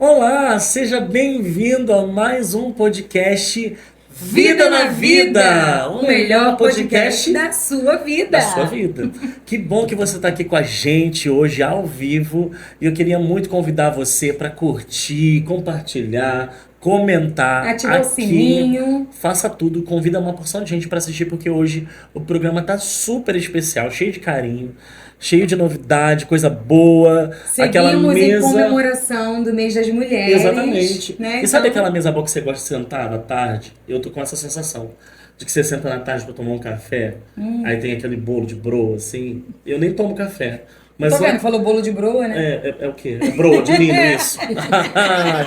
Olá, seja bem-vindo a mais um podcast Vida na Vida, o melhor podcast da sua vida. Da sua vida. Que bom que você está aqui com a gente hoje ao vivo e eu queria muito convidar você para curtir, compartilhar, comentar, ativar o sininho. Faça tudo, convida uma porção de gente para assistir porque hoje o programa tá super especial, cheio de carinho. Cheio de novidade, coisa boa. Aquela Seguimos em mesa. comemoração do mês das mulheres. Exatamente. Né? E sabe aquela mesa boa que você gosta de sentar à tarde? Eu tô com essa sensação. De que você senta na tarde pra tomar um café. Aí tem aquele bolo de broa, assim. Eu nem tomo café. Mas Tô vendo, falou bolo de broa, né? é o quê? É broa de milho, isso.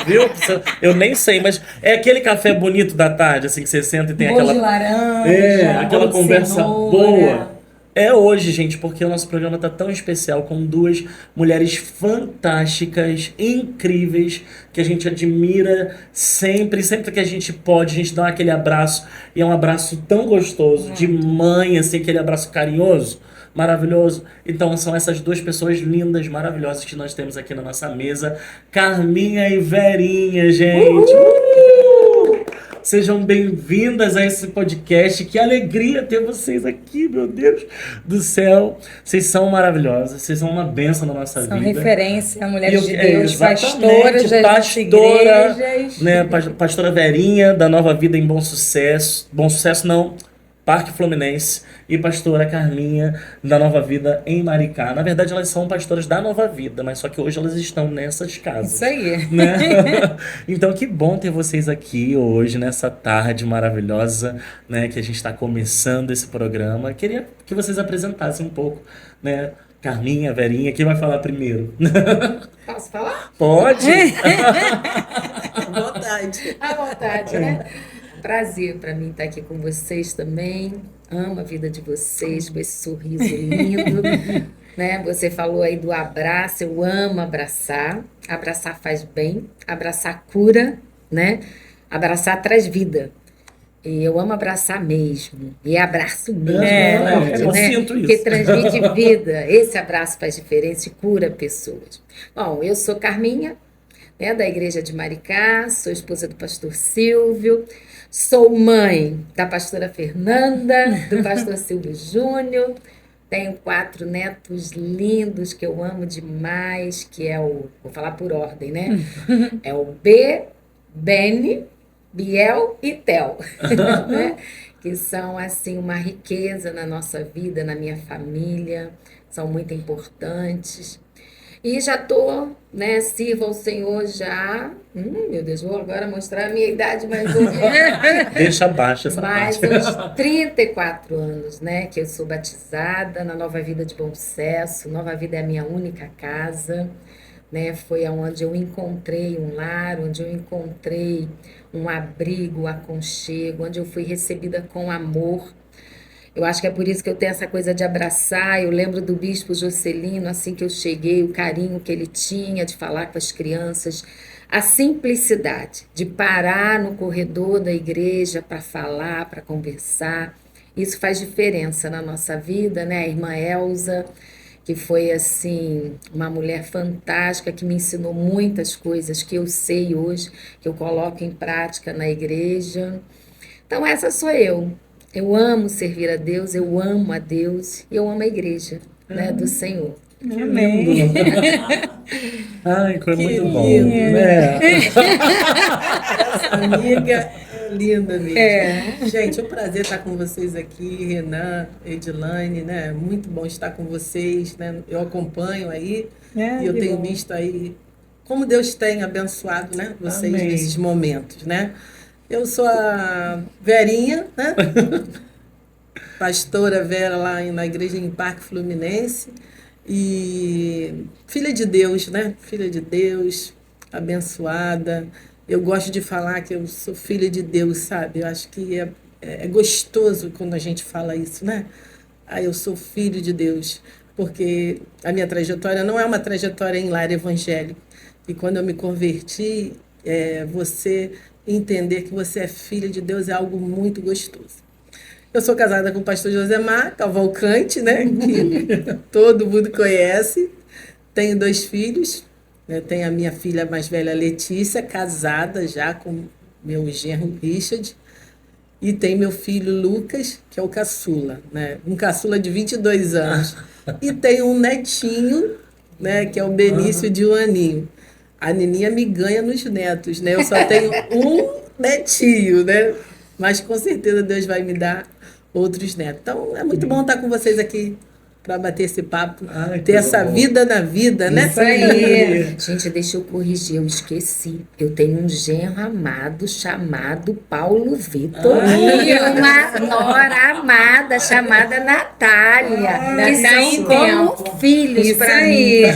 Viu? Eu nem sei, mas é aquele café bonito da tarde, assim, que você senta e tem bolo aquela... de laranja, aquela bolo de conversa cenoura. boa. É hoje, gente, porque o nosso programa tá tão especial com duas mulheres fantásticas, incríveis, que a gente admira sempre que a gente pode, a gente dá aquele abraço, e é um abraço tão gostoso, de mãe, assim, aquele abraço carinhoso, maravilhoso. Então são essas duas pessoas lindas, maravilhosas que nós temos aqui na nossa mesa, Carminha e Verinha, gente. Sejam bem-vindas a esse podcast. Que alegria ter vocês aqui, meu Deus do céu. Vocês são maravilhosas, vocês são uma bênção na nossa vida. São referência, mulheres de Deus, pastoras das nossas igrejas. Né, pastora Verinha, da Nova Vida em Bom Sucesso. Bom Sucesso não, Parque Fluminense. E pastora Carminha, da Nova Vida em Maricá. Na verdade, elas são pastoras da Nova Vida, mas só que hoje elas estão nessas casas. Isso aí. Né? Então, que bom ter vocês aqui hoje, nessa tarde maravilhosa, né, que a gente está começando esse programa. Queria que vocês apresentassem um pouco, né? Carminha, Verinha, quem vai falar primeiro? Posso falar? Pode! À vontade, né? Prazer para mim estar aqui com vocês também. Amo a vida de vocês, com esse sorriso lindo. Né? Você falou aí do abraço, eu amo abraçar. Abraçar faz bem, abraçar cura, né? Abraçar traz vida. E eu amo abraçar mesmo. E abraço mesmo, forte, eu né? sinto isso. Que transmite vida. Esse abraço faz diferença e cura pessoas. Bom, eu sou Carminha, né, da Igreja de Maricá, sou esposa do pastor Silvio, sou mãe da pastora Fernanda, do pastor Silvio Júnior, tenho 4 netos lindos que eu amo demais, que é vou falar por ordem, né? É o Beni, Biel e Tel, né? Que são, assim, uma riqueza na nossa vida, na minha família, são muito importantes. E já estou, né, sirvo ao Senhor já, meu Deus, vou agora mostrar a minha idade, mas Deixa abaixo essa mais parte. uns 34 anos, né, que eu sou batizada na Nova Vida de Bom Sucesso. Nova Vida é a minha única casa, né, foi onde eu encontrei um lar, onde eu encontrei um abrigo, um aconchego, onde eu fui recebida com amor. Eu acho que é por isso que eu tenho essa coisa de abraçar. Eu lembro do bispo Jocelino, assim que eu cheguei, o carinho que ele tinha de falar com as crianças, a simplicidade de parar no corredor da igreja para falar, para conversar. Isso faz diferença na nossa vida, né? A irmã Elza, que foi, assim, uma mulher fantástica, que me ensinou muitas coisas que eu sei hoje, que eu coloco em prática na igreja. Então, essa sou eu. Eu amo servir a Deus, eu amo a Deus e eu amo a igreja, né, do Senhor. Que Amém. lindo! Ai, foi muito bom. Né? Essa amiga é linda mesmo. Gente, é um prazer estar com vocês aqui, Renan, Edilane, né? Muito bom estar com vocês, né? Eu acompanho aí e eu tenho visto aí como Deus tem abençoado, né, vocês nesses momentos, né? Eu sou a Verinha, né? Pastora Vera lá na igreja em Parque Fluminense. E filha de Deus, né? Filha de Deus, abençoada. Eu gosto de falar que eu sou filha de Deus, sabe? Eu acho que é gostoso quando a gente fala isso, né? Ah, eu sou filho de Deus. Porque a minha trajetória não é uma trajetória em lar evangélico. E quando eu me converti, você entender que você é filha de Deus é algo muito gostoso. Eu sou casada com o pastor Josemar Cavalcante, né? Que todo mundo conhece. Tenho 2 filhos, né? Tem a minha filha mais velha, Letícia, casada já com meu genro Richard. E tem meu filho Lucas, que é o caçula, né? Um caçula de 22 anos. E tem um netinho, né? Que é o Benício, de 1 aninho. A Nininha me ganha nos netos, né? Eu só tenho um netinho, né? Mas com certeza Deus vai me dar outros netos. Então é muito bom estar com vocês aqui para bater esse papo, Ai, ter coisa essa boa. vida na vida, né? Isso aí. Gente, deixa eu corrigir, eu esqueci. Eu tenho um genro amado chamado Paulo Vitor e uma nora amada chamada Natália, que tá em são como tempo. filhos Isso para aí. mim.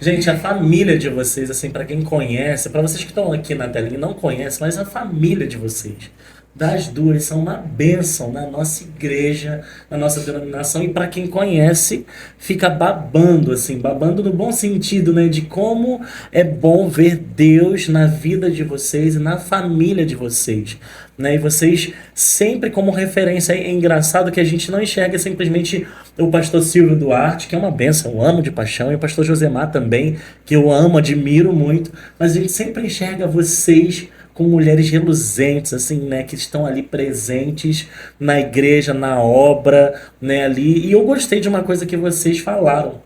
Gente, a família de vocês, assim, pra quem conhece, pra vocês que estão aqui na telinha e não conhecem, mas a família de vocês, das duas, são uma bênção na nossa igreja, na nossa denominação, e pra quem conhece, fica babando, assim, babando no bom sentido, né, de como é bom ver Deus na vida de vocês e na família de vocês, né, e vocês sempre como referência. É engraçado que a gente não enxerga simplesmente o pastor Silvio Duarte, que é uma benção, eu amo de paixão, e o pastor Josemar também, que eu amo, admiro muito, mas a gente sempre enxerga vocês como mulheres reluzentes, assim, né, que estão ali presentes na igreja, na obra, né, ali. E eu gostei de uma coisa que vocês falaram,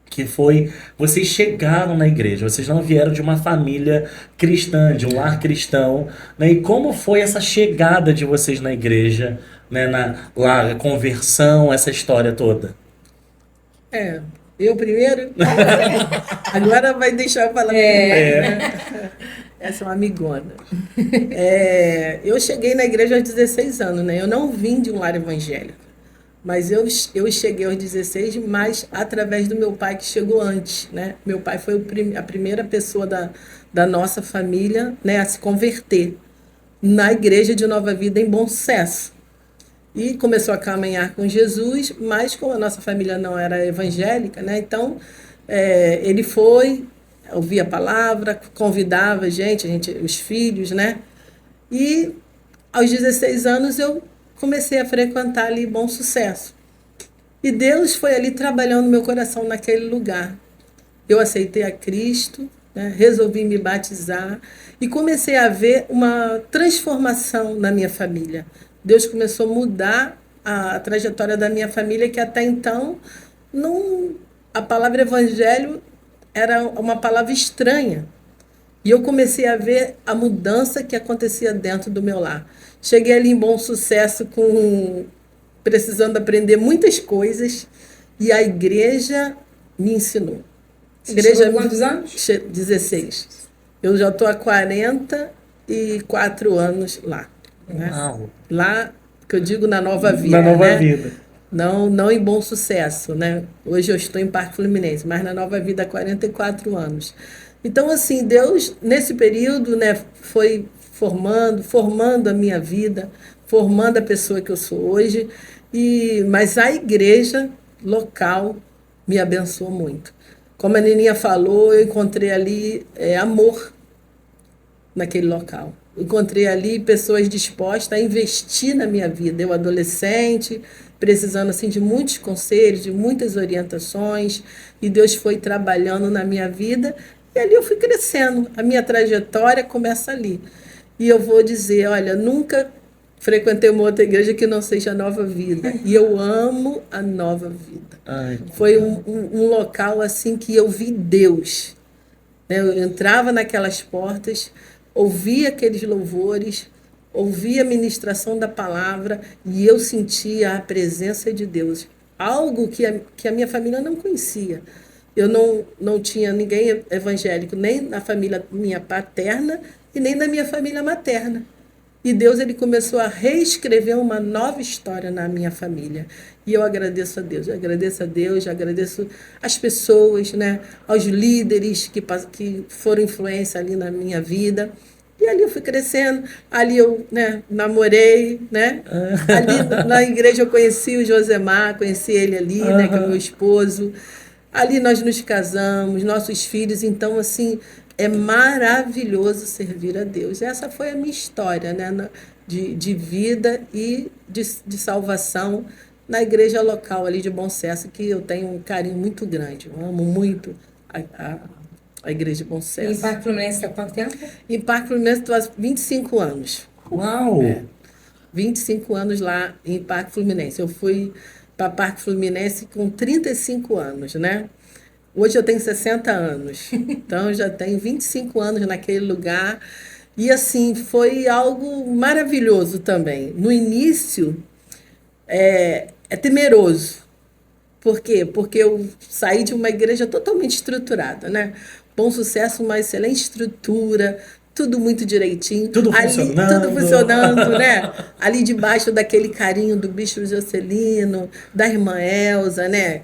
que foi, vocês chegaram na igreja, vocês não vieram de uma família cristã, de um lar cristão, né? E como foi essa chegada de vocês na igreja, né, lá, a conversão, essa história toda? É, eu primeiro? Agora vai deixar eu falar. Essa é uma amigona. Eu cheguei na igreja aos 16 anos, né? Eu não vim de um lar evangélico. Mas eu cheguei aos 16, mas através do meu pai, que chegou antes, né? Meu pai foi a primeira pessoa da nossa família, né, a se converter na igreja de Nova Vida em Bom Sucesso. E começou a caminhar com Jesus, mas como a nossa família não era evangélica, né? Então, ele foi, ouvia a palavra, convidava a gente, os filhos, né? E aos 16 anos eu comecei a frequentar ali Bom Sucesso. E Deus foi ali trabalhando no meu coração naquele lugar. Eu aceitei a Cristo, né? Resolvi me batizar e comecei a ver uma transformação na minha família. Deus começou a mudar a trajetória da minha família, que até então a palavra evangelho era uma palavra estranha. E eu comecei a ver a mudança que acontecia dentro do meu lar. Cheguei ali em Bom Sucesso precisando aprender muitas coisas, e a igreja me ensinou. Você chegou quantos anos? 16. Eu já estou há 44 anos lá. Né? Uau. Lá, que eu digo, na Nova Vida. Na Nova né? Vida. Não em Bom Sucesso, né? Hoje eu estou em Parque Fluminense, mas na Nova Vida há 44 anos. Então, assim, Deus, nesse período, né, foi formando a minha vida, formando a pessoa que eu sou hoje, mas a igreja local me abençoou muito. Como a Nininha falou, eu encontrei ali amor naquele local. Encontrei ali pessoas dispostas a investir na minha vida. Eu, adolescente, precisando assim, de muitos conselhos, de muitas orientações, e Deus foi trabalhando na minha vida, e ali eu fui crescendo. A minha trajetória começa ali. E eu vou dizer, olha, nunca frequentei uma outra igreja que não seja Nova Vida. E eu amo a Nova Vida. Ai, Foi um local assim que eu vi Deus. Né? Eu entrava naquelas portas, ouvia aqueles louvores, ouvia a ministração da palavra e eu sentia a presença de Deus. Algo que a minha família não conhecia. Eu não tinha ninguém evangélico, nem na família minha paterna e nem na minha família materna. E Deus, ele começou a reescrever uma nova história na minha família. E eu agradeço a Deus, agradeço as pessoas, né, aos líderes que foram influência ali na minha vida. E ali eu fui crescendo, ali eu, né, namorei, né? Ali na igreja eu conheci o Josemar, conheci ele ali, né, que é o meu esposo. Ali nós nos casamos, nossos filhos, então assim, é maravilhoso servir a Deus. Essa foi a minha história, né, de vida e de salvação na igreja local ali de Bom Sucesso, que eu tenho um carinho muito grande. Eu amo muito a Igreja de Bom E em Sucesso. Parque Fluminense há quanto tempo? Em Parque Fluminense estou há 25 anos. Uau! 25 anos lá em Parque Fluminense. Eu fui para Parque Fluminense com 35 anos, né? Hoje eu tenho 60 anos. Então eu já tenho 25 anos naquele lugar. E assim, foi algo maravilhoso também. No início é temeroso. Por quê? Porque eu saí de uma igreja totalmente estruturada, né? Bom Sucesso, uma excelente estrutura, tudo muito direitinho. Tudo Ali, funcionando. tudo funcionando, né? Ali debaixo daquele carinho do Bispo Jocelino, da irmã Elza, né?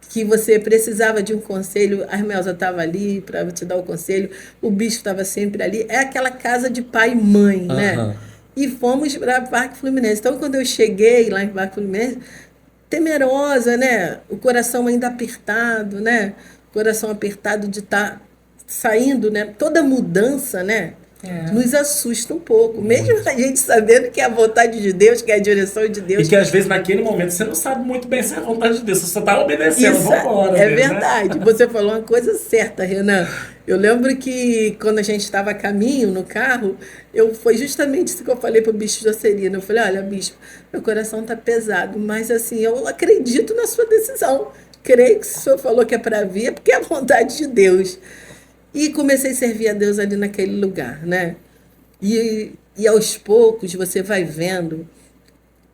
Que você precisava de um conselho, a irmã Elza estava ali para te dar o conselho, o bispo estava sempre ali. É aquela casa de pai e mãe, né? Aham. E fomos para Parque Fluminense. Então, quando eu cheguei lá em Parque Fluminense, temerosa, né? O coração ainda apertado, né? O coração apertado de estar saindo, né? Toda mudança, né? Nos assusta um pouco, mesmo a gente sabendo que é a vontade de Deus, que é a direção de E Deus. que às vezes naquele momento você não sabe muito bem se é a vontade de Deus, você só tá obedecendo, Isso vambora. é mesmo, né? verdade. Você falou uma coisa certa, Renan. Eu lembro que quando a gente estava a caminho no carro, foi justamente isso que eu falei para o bispo Jocelino. Eu falei, olha, bispo, meu coração está pesado, mas assim, eu acredito na sua decisão. Creio que se o senhor falou que é para vir, é porque é a vontade de Deus. E comecei a servir a Deus ali naquele lugar, né? E aos poucos você vai vendo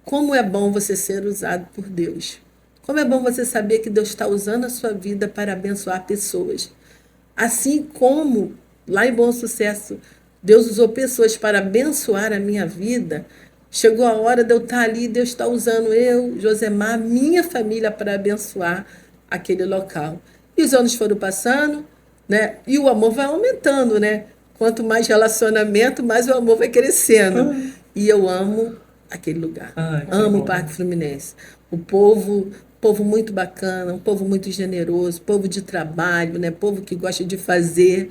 como é bom você ser usado por Deus. Como é bom você saber que Deus está usando a sua vida para abençoar pessoas. Assim como lá em Bom Sucesso, Deus usou pessoas para abençoar a minha vida, chegou a hora de eu estar ali, Deus está usando eu, Josemar, minha família para abençoar aquele local. E os anos foram passando, né? E o amor vai aumentando, né? Quanto mais relacionamento, mais o amor vai crescendo. E eu amo aquele lugar. Ai, que Amo bom. o Parque Fluminense. O povo muito bacana, um povo muito generoso, povo de trabalho, né? Povo que gosta de fazer.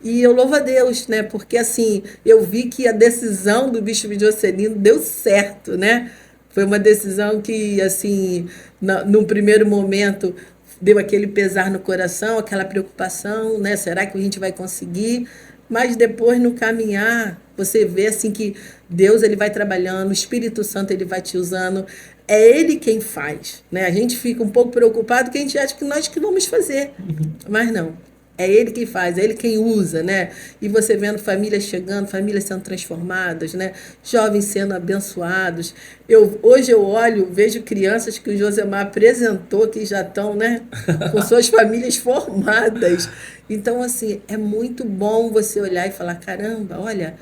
E eu louvo a Deus, né? Porque assim, eu vi que a decisão do Bispo Jocelino deu certo, né? Foi uma decisão que, assim, no primeiro momento deu aquele pesar no coração, aquela preocupação, né? Será que a gente vai conseguir? Mas depois, no caminhar, você vê assim que Deus ele vai trabalhando, o Espírito Santo ele vai te usando. É Ele quem faz, né? A gente fica um pouco preocupado que a gente acha que nós que vamos fazer, mas não. É Ele quem faz, é Ele quem usa, né? E você vendo famílias chegando, famílias sendo transformadas, né? Jovens sendo abençoados. Hoje eu olho, vejo crianças que o Josemar apresentou que já estão, né? Com suas famílias formadas. Então, assim, é muito bom você olhar e falar, caramba, olha,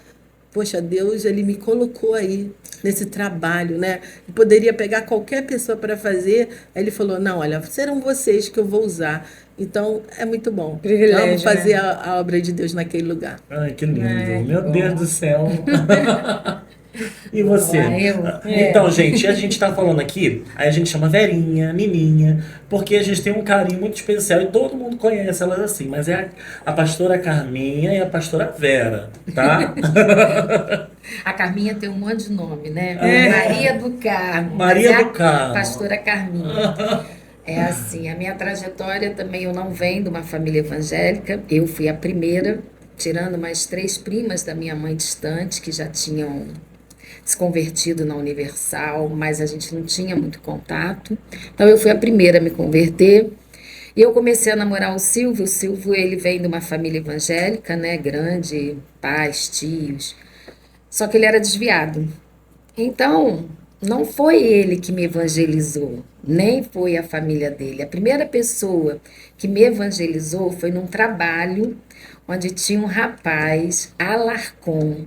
poxa, Deus, ele me colocou aí nesse trabalho, né? Eu poderia pegar qualquer pessoa para fazer. Aí ele falou, não, olha, serão vocês que eu vou usar. Então, é muito bom. Privilégio, Vamos fazer né? a obra de Deus naquele lugar. Ai, que lindo. Ai, Meu bom. Deus do céu. E você? Eu? Então, gente, a gente tá falando aqui, aí a gente chama Verinha, Nininha, porque a gente tem um carinho muito especial e todo mundo conhece elas assim, mas é a pastora Carminha e a pastora Vera, tá? A Carminha tem um monte de nome, né? É. Maria do Carmo. Maria mas é do Carmo. A pastora Carminha. É assim, a minha trajetória também, eu não venho de uma família evangélica. Eu fui a primeira, tirando mais 3 primas da minha mãe distante, que já tinham se convertido na Universal, mas a gente não tinha muito contato. Então eu fui a primeira a me converter. E eu comecei a namorar o Silvio. O Silvio, ele vem de uma família evangélica, né? Grande, pais, tios. Só que ele era desviado. Então, não foi ele que me evangelizou, nem foi a família dele. A primeira pessoa que me evangelizou foi num trabalho onde tinha um rapaz, Alarcon.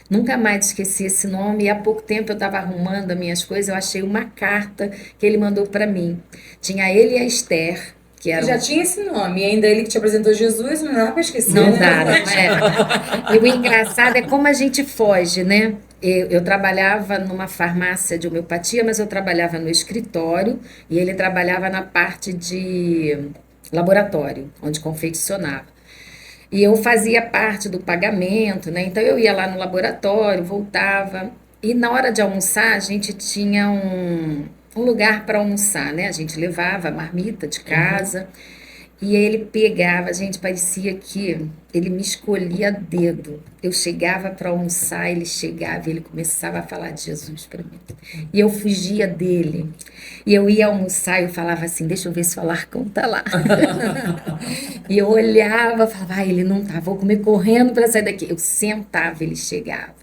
Nunca mais esqueci esse nome. E há pouco tempo eu estava arrumando as minhas coisas, eu achei uma carta que ele mandou para mim. Tinha ele e a Esther, que Eu eram... já tinha esse nome, e ainda ele que te apresentou Jesus, não dá pra esquecer, Não né? dá, não é? E o engraçado é como a gente foge, né? Eu trabalhava numa farmácia de homeopatia, mas eu trabalhava no escritório e ele trabalhava na parte de laboratório, onde confeccionava. E eu fazia parte do pagamento, né? Então eu ia lá no laboratório, voltava. E na hora de almoçar, a gente tinha um lugar para almoçar, né? A gente levava a marmita de casa. E ele pegava, gente, parecia que ele me escolhia a dedo. Eu chegava para almoçar, ele chegava e ele começava a falar de Jesus para mim. E eu fugia dele. E eu ia almoçar e eu falava assim, deixa eu ver se o Alarcão tá lá. E eu olhava, falava, ele não tá, vou comer correndo para sair daqui. Eu sentava, ele chegava.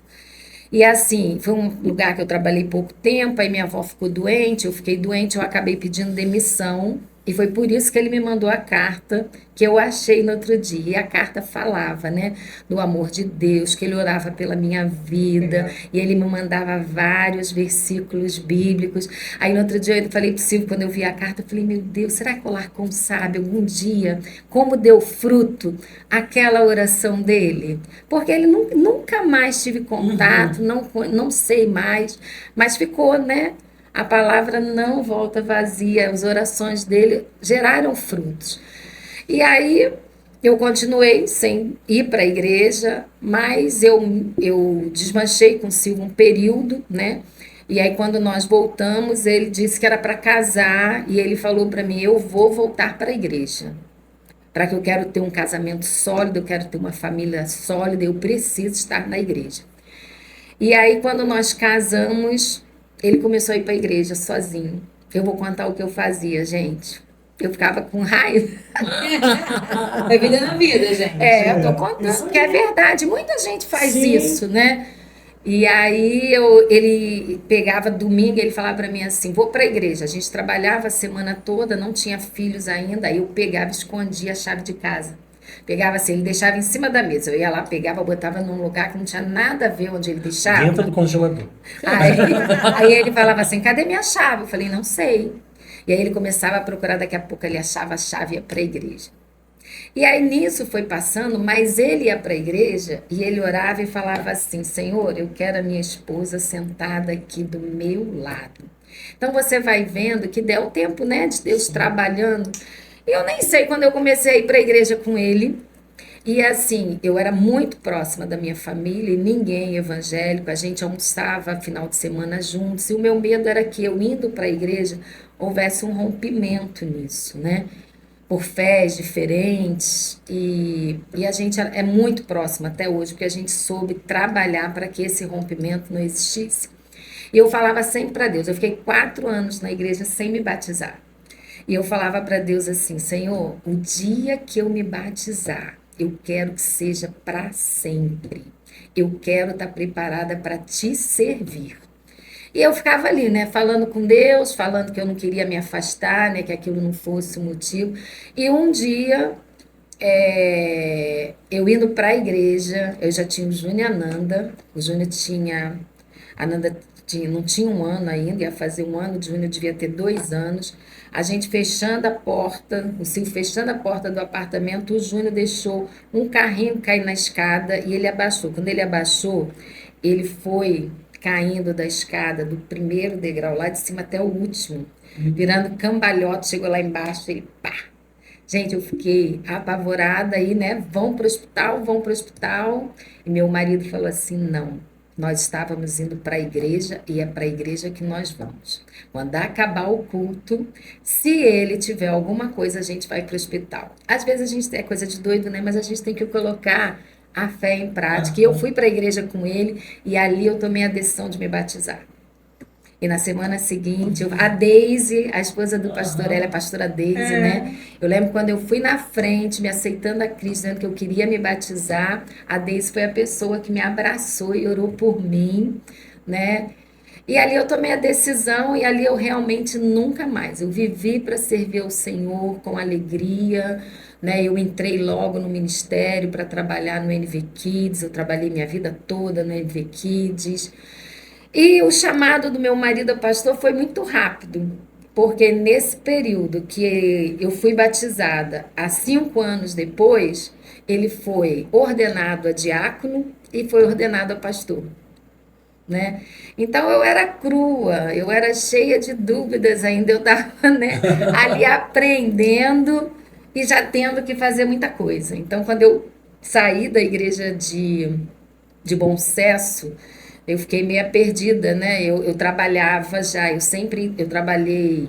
E assim, foi um lugar que eu trabalhei pouco tempo, aí minha avó ficou doente, eu fiquei doente, eu acabei pedindo demissão. E foi por isso que ele me mandou a carta que eu achei no outro dia. E a carta falava, né, do amor de Deus, que ele orava pela minha vida, e ele me mandava vários versículos bíblicos. Aí no outro dia eu falei para o Silvio, quando eu vi a carta, eu falei, meu Deus, será que o Alarcon sabe algum dia como deu fruto aquela oração dele? Porque ele nunca mais tive contato, não sei mais, mas ficou, né? A palavra não volta vazia, as orações dele geraram frutos. E aí eu continuei sem ir para a igreja, mas eu desmanchei com o Silvio um período, né? E aí quando nós voltamos, ele disse que era para casar e ele falou para mim, eu vou voltar para a igreja. Para que eu quero ter um casamento sólido, eu quero ter uma família sólida, eu preciso estar na igreja. E aí, quando nós casamos, ele começou a ir para a igreja sozinho. Eu vou contar o que eu fazia, gente. Eu ficava com raiva. É vida na vida, gente. Eu tô contando, Isso porque é verdade. Muita gente faz Sim. isso, né? E aí ele pegava domingo, ele falava para mim assim, vou para a igreja. A gente trabalhava a semana toda, não tinha filhos ainda. Aí eu pegava, escondia a chave de casa. Pegava assim, ele deixava em cima da mesa. Eu ia lá, pegava, botava num lugar que não tinha nada a ver onde ele deixava. Dentro do congelador. Aí ele falava assim, cadê minha chave? Eu falei, não sei. E aí ele começava a procurar, daqui a pouco ele achava a chave e ia para a igreja. E aí nisso foi passando, mas ele ia para a igreja e ele orava e falava assim, Senhor, eu quero a minha esposa sentada aqui do meu lado. Então você vai vendo que deu o tempo, né, de Deus trabalhando. E eu nem sei quando eu comecei a ir para a igreja com ele. E assim, eu era muito próxima da minha família e ninguém evangélico, a gente almoçava final de semana juntos. E o meu medo era que eu indo para a igreja houvesse um rompimento nisso, né? Por fés diferentes. E a gente é muito próxima até hoje, porque a gente soube trabalhar para que esse rompimento não existisse. E eu falava sempre para Deus, eu fiquei 4 anos na igreja sem me batizar. E eu falava para Deus assim, Senhor, o dia que eu me batizar, eu quero que seja para sempre. Eu quero estar preparada para te servir. E eu ficava ali, né, falando com Deus, falando que eu não queria me afastar, né, que aquilo não fosse o motivo. E um dia, eu indo para a igreja, eu já tinha o Júnior e a Nanda. O Júnior tinha, a Nanda não tinha 1 ano ainda, ia fazer 1 ano, o Júnior devia ter 2 anos. A gente fechando a porta, o Silvio fechando a porta do apartamento, o Júnior deixou um carrinho cair na escada e ele abaixou. Quando ele abaixou, ele foi caindo da escada, do primeiro degrau lá de cima até o último, virando cambalhota, chegou lá embaixo, ele pá! Gente, eu fiquei apavorada aí, né? Vão para o hospital, vão para o hospital. E meu marido falou assim, não, nós estávamos indo para a igreja e é para a igreja que nós vamos. Quando acabar o culto, se ele tiver alguma coisa, a gente vai para o hospital. Às vezes a gente é coisa de doido, né? Mas a gente tem que colocar a fé em prática. E eu fui para a igreja com ele e ali eu tomei a decisão de me batizar. E na semana seguinte, a Deise, a esposa do pastor, ela é a pastora Deise, né? Eu lembro quando eu fui na frente, me aceitando a Cristo, dizendo que eu queria me batizar, a Deise foi a pessoa que me abraçou e orou por mim, né? E ali eu tomei a decisão e ali eu realmente nunca mais. Eu vivi para servir ao Senhor com alegria, né? Eu entrei logo no ministério para trabalhar no NV Kids, eu trabalhei minha vida toda no NV Kids. E o chamado do meu marido a pastor foi muito rápido, porque nesse período que eu fui batizada, há 5 anos depois, ele foi ordenado a diácono e foi ordenado a pastor, né? Então eu era crua, eu era cheia de dúvidas ainda, eu estava, né, ali aprendendo e já tendo que fazer muita coisa. Então quando eu saí da igreja de Bom Sucesso, eu fiquei meio perdida, né? Eu trabalhava já, eu trabalhei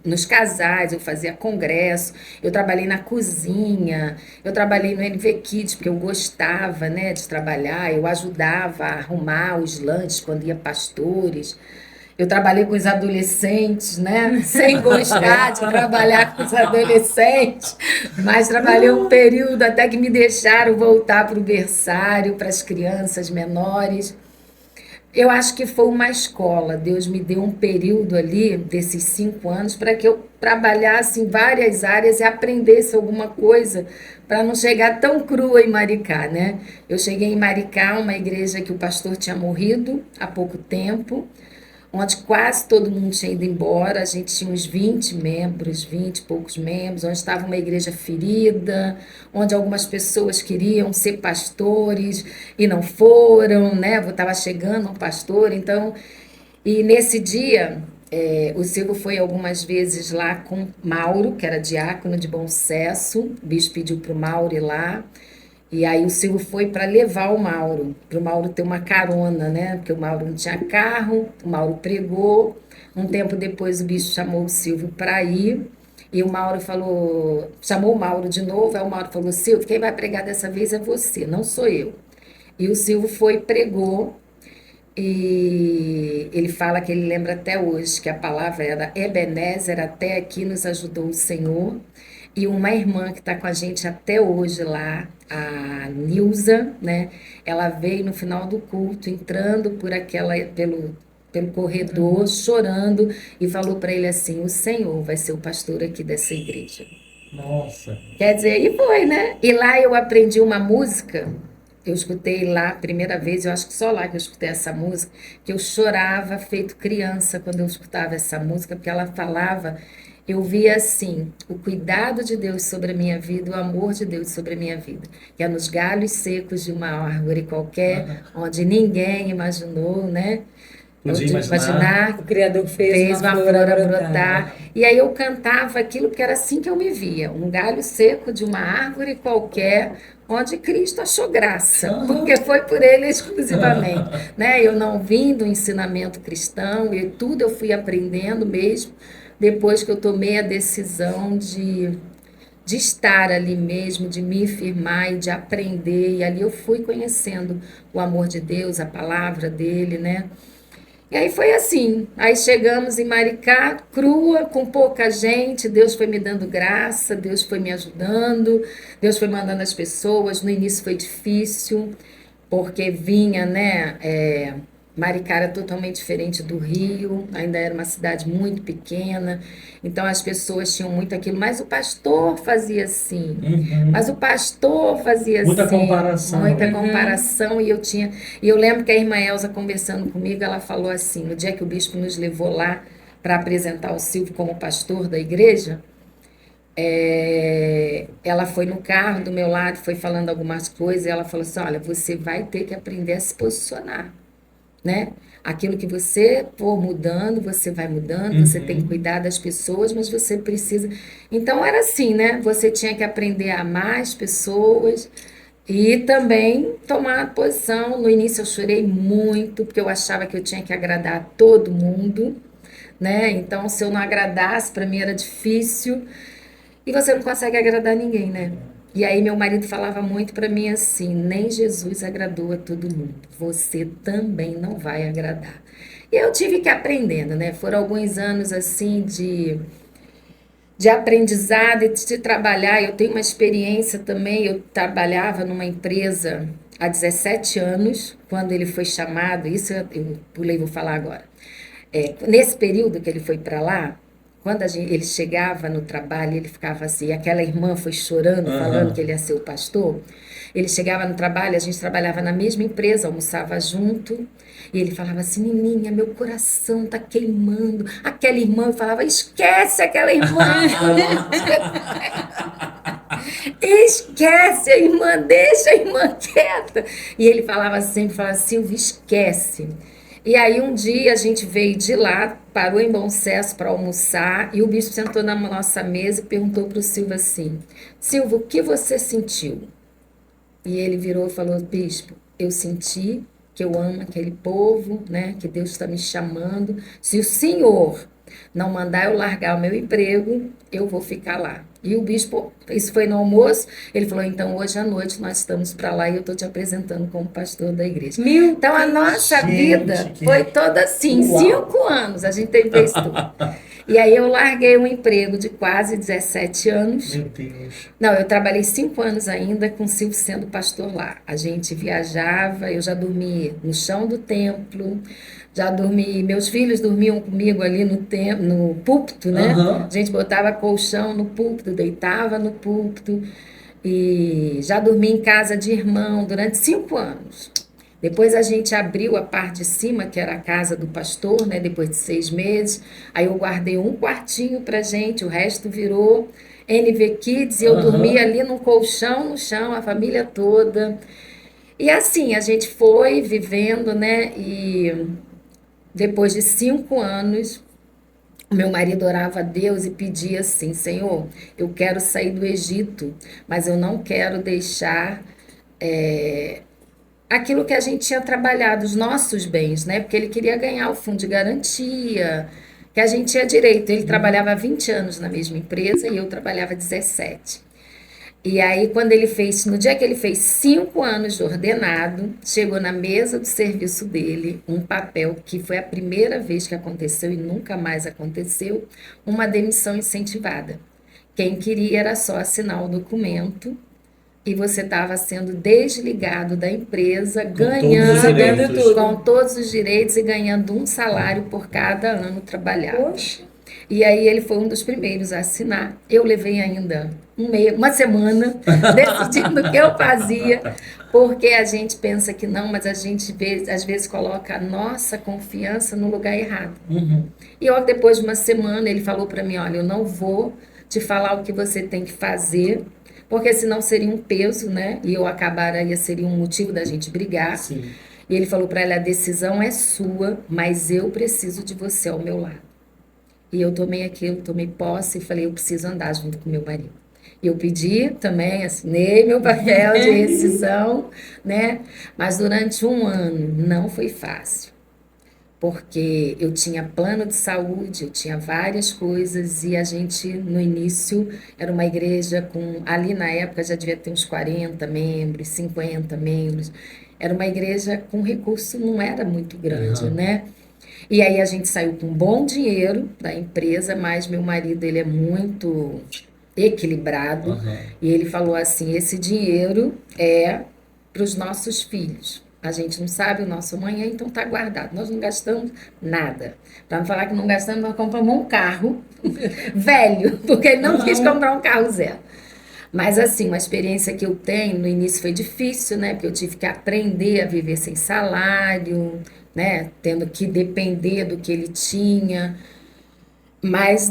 nos casais, eu fazia congresso, eu trabalhei na cozinha, eu trabalhei no NV Kids, porque eu gostava, né, de trabalhar, eu ajudava a arrumar os lanches quando ia pastores. Eu trabalhei com os adolescentes, né? Sem gostar de trabalhar com os adolescentes, mas trabalhei um período até que me deixaram voltar para o berçário, para as crianças menores. Eu acho que foi uma escola. Deus me deu um período ali, desses 5 anos, para que eu trabalhasse em várias áreas e aprendesse alguma coisa, para não chegar tão crua em Maricá, né? Eu cheguei em Maricá, uma igreja que o pastor tinha morrido há pouco tempo, onde quase todo mundo tinha ido embora. A gente tinha uns 20 membros, 20 e poucos membros, onde estava uma igreja ferida, onde algumas pessoas queriam ser pastores e não foram, né? Estava chegando um pastor, então. E nesse dia, o Silvio foi algumas vezes lá com Mauro, que era diácono de Bom Sucesso. O bispo pediu para o Mauro ir lá. E aí o Silvio foi para levar o Mauro, para o Mauro ter uma carona, né? Porque o Mauro não tinha carro, o Mauro pregou. Um tempo depois o bicho chamou o Silvio para ir. E o Mauro falou, chamou o Mauro de novo, aí o Mauro falou: Silvio, quem vai pregar dessa vez é você, não sou eu. E o Silvio foi e pregou. E ele fala que ele lembra até hoje que a palavra era Ebenezer, até aqui nos ajudou o Senhor. E uma irmã que está com a gente até hoje lá, a Nilza, né? Ela veio no final do culto, entrando pelo corredor, chorando, e falou para ele assim: o Senhor vai ser o pastor aqui dessa igreja. Nossa. Quer dizer, e foi, né? E lá eu aprendi uma música. Eu escutei lá a primeira vez, eu acho que só lá que eu escutei essa música, que eu chorava feito criança quando eu escutava essa música, porque ela falava, eu via assim, o cuidado de Deus sobre a minha vida, o amor de Deus sobre a minha vida. Que é nos galhos secos de uma árvore qualquer, onde ninguém imaginou, né? Podia De imaginar. O Criador fez uma flor a brotar. E aí eu cantava aquilo, porque era assim que eu me via, um galho seco de uma árvore qualquer, onde Cristo achou graça, porque foi por ele exclusivamente, né? Eu não vim do ensinamento cristão, e tudo eu fui aprendendo mesmo depois que eu tomei a decisão de estar ali mesmo, de me firmar e de aprender, e ali eu fui conhecendo o amor de Deus, a palavra dele, né? E aí foi assim, aí chegamos em Maricá, crua, com pouca gente, Deus foi me dando graça, Deus foi me ajudando, Deus foi mandando as pessoas. No início foi difícil, porque vinha, né, Maricá era totalmente diferente do Rio, ainda era uma cidade muito pequena, então as pessoas tinham muito aquilo, mas o pastor fazia assim, mas o pastor fazia Muita assim, comparação. muita comparação, e eu lembro que a irmã Elza conversando comigo, ela falou assim, no dia que o bispo nos levou lá para apresentar o Silvio como pastor da igreja, ela foi no carro do meu lado, foi falando algumas coisas, e ela falou assim: olha, você vai ter que aprender a se posicionar, né? Aquilo que você for mudando, você vai mudando, você tem que cuidar das pessoas, mas você precisa. Então era assim, né? Você tinha que aprender a amar as pessoas e também tomar posição. No início eu chorei muito, porque eu achava que eu tinha que agradar a todo mundo, né? Então, se eu não agradasse, para mim era difícil. E você não consegue agradar ninguém, né? E aí meu marido falava muito para mim assim: nem Jesus agradou a todo mundo, você também não vai agradar. E eu tive que ir aprendendo, né? Foram alguns anos assim de aprendizado e de trabalhar. Eu tenho uma experiência também, eu trabalhava numa empresa há 17 anos, quando ele foi chamado, isso eu pulei, vou falar agora. Nesse período que ele foi para lá, quando ele chegava no trabalho, ele ficava assim, aquela irmã foi chorando, falando que ele ia ser o pastor. Ele chegava no trabalho, a gente trabalhava na mesma empresa, almoçava junto, e ele falava assim: Nininha, meu coração tá queimando. Aquela irmã falava: esquece aquela irmã. Esquece a irmã, deixa a irmã quieta. E ele falava sempre, falava: Silvio, esquece. E aí um dia a gente veio de lá, parou em Bom Sucesso para almoçar, e o bispo sentou na nossa mesa e perguntou para o Silvio assim: Silvio, o que você sentiu? E ele virou e falou: bispo, eu senti que eu amo aquele povo, né? Que Deus está me chamando. Se o senhor não mandar eu largar o meu emprego, eu vou ficar lá. E o bispo, isso foi no almoço, ele falou, então hoje à noite nós estamos para lá e eu estou te apresentando como pastor da igreja. Meu Então a nossa gente, vida que- foi toda assim, Uau. 5 anos a gente tem feito tudo. E aí eu larguei um emprego de quase 17 anos. Meu Deus. Não, eu trabalhei 5 anos ainda com o Silvio sendo pastor lá. A gente viajava, eu já dormi no chão do templo, já dormi, meus filhos dormiam comigo ali no púlpito, né? Aham. A gente botava colchão no púlpito, deitava no púlpito e já dormi em casa de irmão durante 5 anos. Depois a gente abriu a parte de cima, que era a casa do pastor, né? Depois de 6 meses. Aí eu guardei um quartinho pra gente, o resto virou NV Kids, e eu Aham. dormia ali num colchão no chão, a família toda. E assim, a gente foi vivendo, né? E depois de 5 anos, o meu marido orava a Deus e pedia assim: Senhor, eu quero sair do Egito, mas eu não quero deixar aquilo que a gente tinha trabalhado, os nossos bens, né? Porque ele queria ganhar o fundo de garantia, que a gente tinha direito. Ele trabalhava há 20 anos na mesma empresa e eu trabalhava 17. E aí, quando ele fez, no dia que ele fez 5 anos de ordenado, chegou na mesa do serviço dele um papel que foi a primeira vez que aconteceu e nunca mais aconteceu, uma demissão incentivada. Quem queria era só assinar o documento e você estava sendo desligado da empresa, todos os ganhando direitos. com todos os direitos e ganhando um salário por cada ano trabalhado. Poxa. E aí ele foi um dos primeiros a assinar. Eu levei ainda uma semana decidindo o que eu fazia, porque a gente pensa que não, mas a gente às vezes coloca a nossa confiança no lugar errado. Uhum. E ó, depois de uma semana ele falou para mim, olha, eu não vou te falar o que você tem que fazer, porque senão seria um peso, né? E eu acabaria, seria um motivo da gente brigar. Sim. E ele falou para ela, a decisão é sua, mas eu preciso de você ao meu lado. E eu tomei aquilo, tomei posse e falei, eu preciso andar junto com meu marido. E eu pedi também, assinei meu papel de rescisão, né? Mas durante 1 ano não foi fácil, porque eu tinha plano de saúde, eu tinha várias coisas e a gente, no início, era uma igreja com, ali na época já devia ter uns 40 membros, 50 membros. Era uma igreja com recurso, não era muito grande, Uhum. né? E aí a gente saiu com bom dinheiro da empresa, mas meu marido, ele é muito equilibrado. Uhum. E ele falou assim, esse dinheiro é para os nossos filhos. A gente não sabe o nosso amanhã, então tá guardado. Nós não gastamos nada. Para não falar que não gastamos, nós compramos um carro velho, porque ele não quis comprar um carro zero. Mas assim, uma experiência que eu tenho, no início foi difícil, né? Porque eu tive que aprender a viver sem salário, né? Tendo que depender do que ele tinha. Mas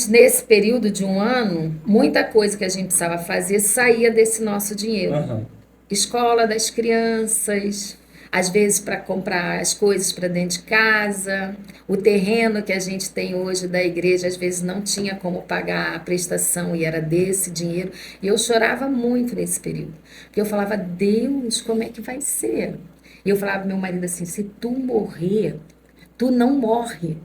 nesse período de 1 ano, muita coisa que a gente precisava fazer saía desse nosso dinheiro. Uhum. Escola das crianças, às vezes para comprar as coisas para dentro de casa, o terreno que a gente tem hoje da igreja, às vezes não tinha como pagar a prestação e era desse dinheiro. E eu chorava muito nesse período, porque eu falava, Deus, como é que vai ser? E eu falava pro meu marido assim, se tu morrer, tu não morre.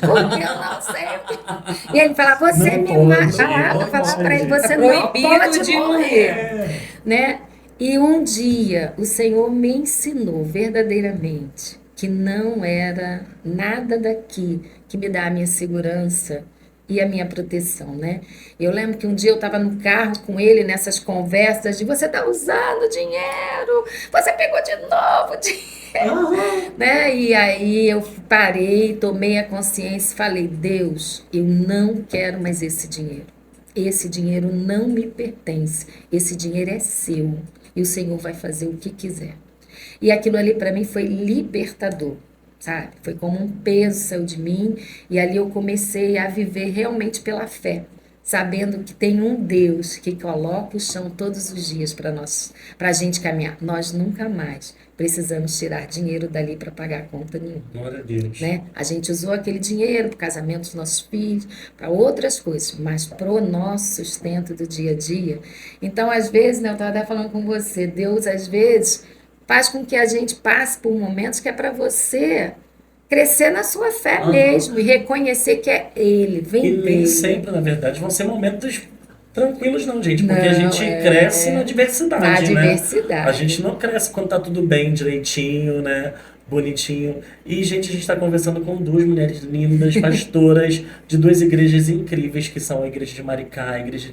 Porque eu não sei. E ele falava, você Não me pode, mata. não Eu falava para ele, pode. você É não proibido pode de morrer. Né? E um dia o Senhor me ensinou verdadeiramente que não era nada daqui que me dá a minha segurança e a minha proteção, né? Eu lembro que um dia eu estava no carro com ele nessas conversas de você está usando dinheiro, você pegou de novo dinheiro, né? E aí eu parei, tomei a consciência e falei, Deus, eu não quero mais esse dinheiro. Esse dinheiro não me pertence, esse dinheiro é seu e o Senhor vai fazer o que quiser. E aquilo ali para mim foi libertador, sabe? Foi como um peso saiu de mim e ali eu comecei a viver realmente pela fé, sabendo que tem um Deus que coloca o chão todos os dias para nós, para a gente caminhar. Nós nunca mais precisamos tirar dinheiro dali para pagar conta nenhuma. Glória a Deus. Né? A gente usou aquele dinheiro para o casamento dos nossos filhos, para outras coisas, mas para o nosso sustento do dia a dia. Então, às vezes, né, eu estava até falando com você, Deus, às vezes, faz com que a gente passe por momentos que é para você crescer na sua fé Aham. mesmo e reconhecer que é Ele, vem E nem dele. sempre, na verdade, vão ser momentos tranquilos, não, gente, porque a Não, gente cresce na na diversidade, né? diversidade. A gente não cresce quando tá tudo bem, direitinho, né? Bonitinho. E, gente, a gente está conversando com duas mulheres lindas, pastoras de duas igrejas incríveis, que são a igreja de Maricá, a igreja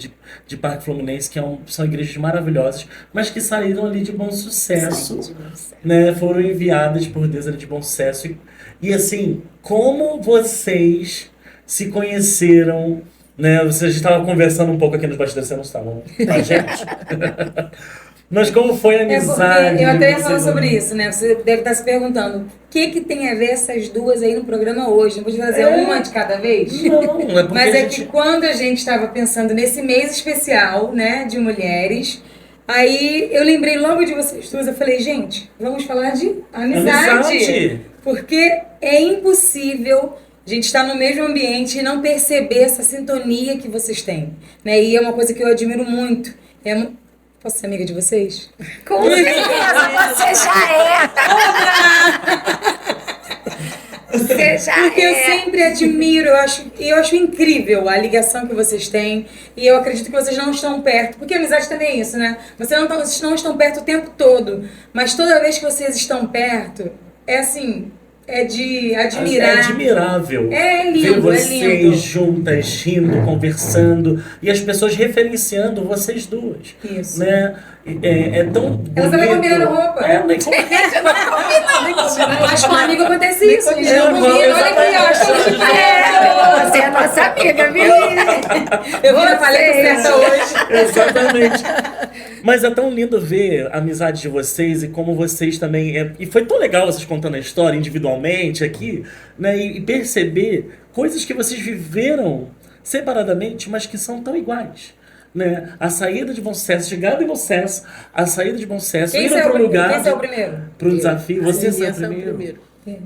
de Parque Fluminense, que são igrejas maravilhosas, mas que saíram ali de bom sucesso, Sim, de você. né? Foram enviadas por Deus ali de bom sucesso. E assim, como vocês se conheceram, né? Vocês estavam conversando um pouco aqui nos bastidores, vocês não estavam com a gente. Mas como foi a É porque amizade eu até ia de falar vocês? sobre isso, né? Você deve estar se perguntando o que tem a ver essas duas aí no programa hoje? Não vou fazer uma de cada vez? Não, é porque Mas a é gente... que quando a gente estava pensando nesse mês especial, né, de mulheres, aí eu lembrei logo de vocês duas. Eu falei, gente, vamos falar de amizade. Amizade. Porque é impossível a gente estar no mesmo ambiente e não perceber essa sintonia que vocês têm, né? E é uma coisa que eu admiro muito. Posso ser amiga de vocês? Com certeza, você já é. Você já Porque eu é. sempre admiro, eu acho incrível a ligação que vocês têm. E eu acredito que vocês não estão perto. Porque a amizade também é isso, né? Vocês não estão perto o tempo todo. Mas toda vez que vocês estão perto, é assim, é de admirar. É admirável É ver lindo, é vocês lindo. juntas, rindo, conversando e as pessoas referenciando vocês duas. Isso. Né? É tão Elas bonito. estavam combinando roupa. Nem combinando. Mas com um amigo acontece isso. A gente É, não combina. Olha aqui, ó. Estamos de pé. Você é nossa amiga, viu? Eu vi na paleta certa hoje. Exatamente. Mas é tão lindo ver a amizade de vocês e como vocês também... E foi tão legal vocês contando a história individualmente aqui, né? E perceber coisas que vocês viveram separadamente, mas que são tão iguais. Né? A saída de Bom Sucesso, chegada em Bom Sucesso, a saída de Bom Sucesso, Quem indo é para o lugar, o primeiro? para o desafio, você Sim, é o esse é o primeiro.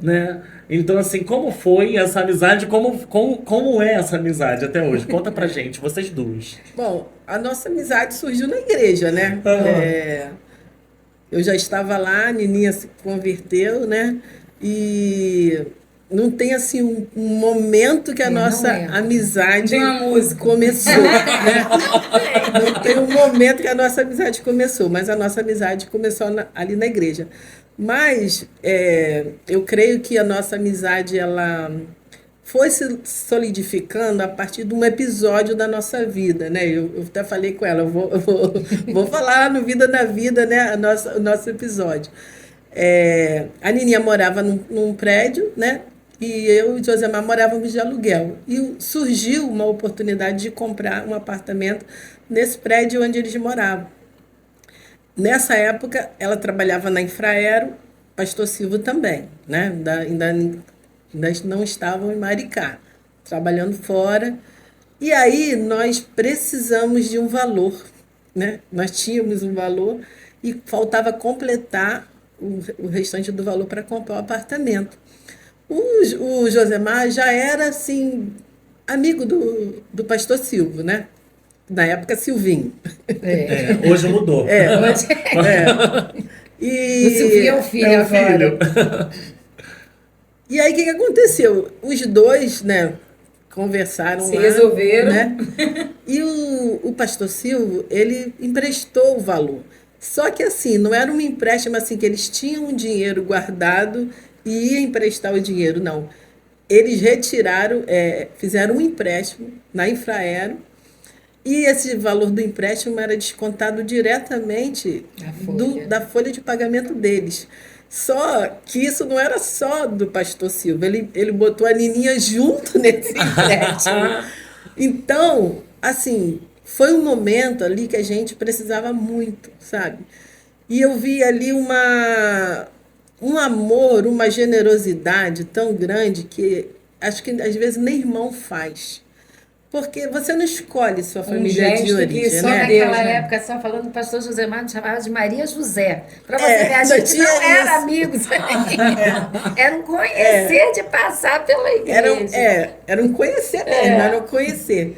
Né? Então, assim, como foi essa amizade? Como é essa amizade até hoje? Conta pra gente, vocês duas. Bom, a nossa amizade surgiu na igreja, né? Aham. Eu já estava lá, a Nininha se converteu, né? E não tem assim um momento que a Não nossa lembro. amizade Tem uma música. começou, né? Não tem um momento que a nossa amizade começou, mas a nossa amizade começou ali na igreja. Mas eu creio que a nossa amizade ela foi se solidificando a partir de um episódio da nossa vida, né? Eu até falei com ela, vou falar no Vida na Vida, né? O nosso episódio. A Nininha morava num prédio, né? E eu e Josemar morávamos de aluguel. E surgiu uma oportunidade de comprar um apartamento nesse prédio onde eles moravam. Nessa época, ela trabalhava na Infraero, pastor Silvio também, né? Ainda não estavam em Maricá, trabalhando fora. E aí nós precisamos de um valor, né? Nós tínhamos um valor e faltava completar o restante do valor para comprar o apartamento. O Josemar já era, assim, amigo do pastor Silvio, né? Na época, Silvinho. Hoje mudou. E, O Silvinho é o filho É o agora. filho. e aí, o que aconteceu? Os dois, né, conversaram Se lá, resolveram. né? E o pastor Silvio, ele emprestou o valor. Só que, assim, não era um empréstimo assim que eles tinham um dinheiro guardado e ia emprestar o dinheiro, não. Eles retiraram, fizeram um empréstimo na Infraero e esse valor do empréstimo era descontado diretamente da folha de pagamento deles. Só que isso não era só do pastor Silva, ele botou a Nininha junto nesse empréstimo. Então, assim, foi um momento ali que a gente precisava muito, sabe? E eu vi ali um amor, uma generosidade tão grande que acho que às vezes nem irmão faz. Porque você não escolhe sua família de gesto que origem, só Só né? Deus, naquela né? época, só falando do pastor José Mário, chamava de Maria José. Para você ver, a não gente tinha não era isso. amigos. Era um conhecer de passar pela igreja. Era um conhecer mesmo, era um conhecer.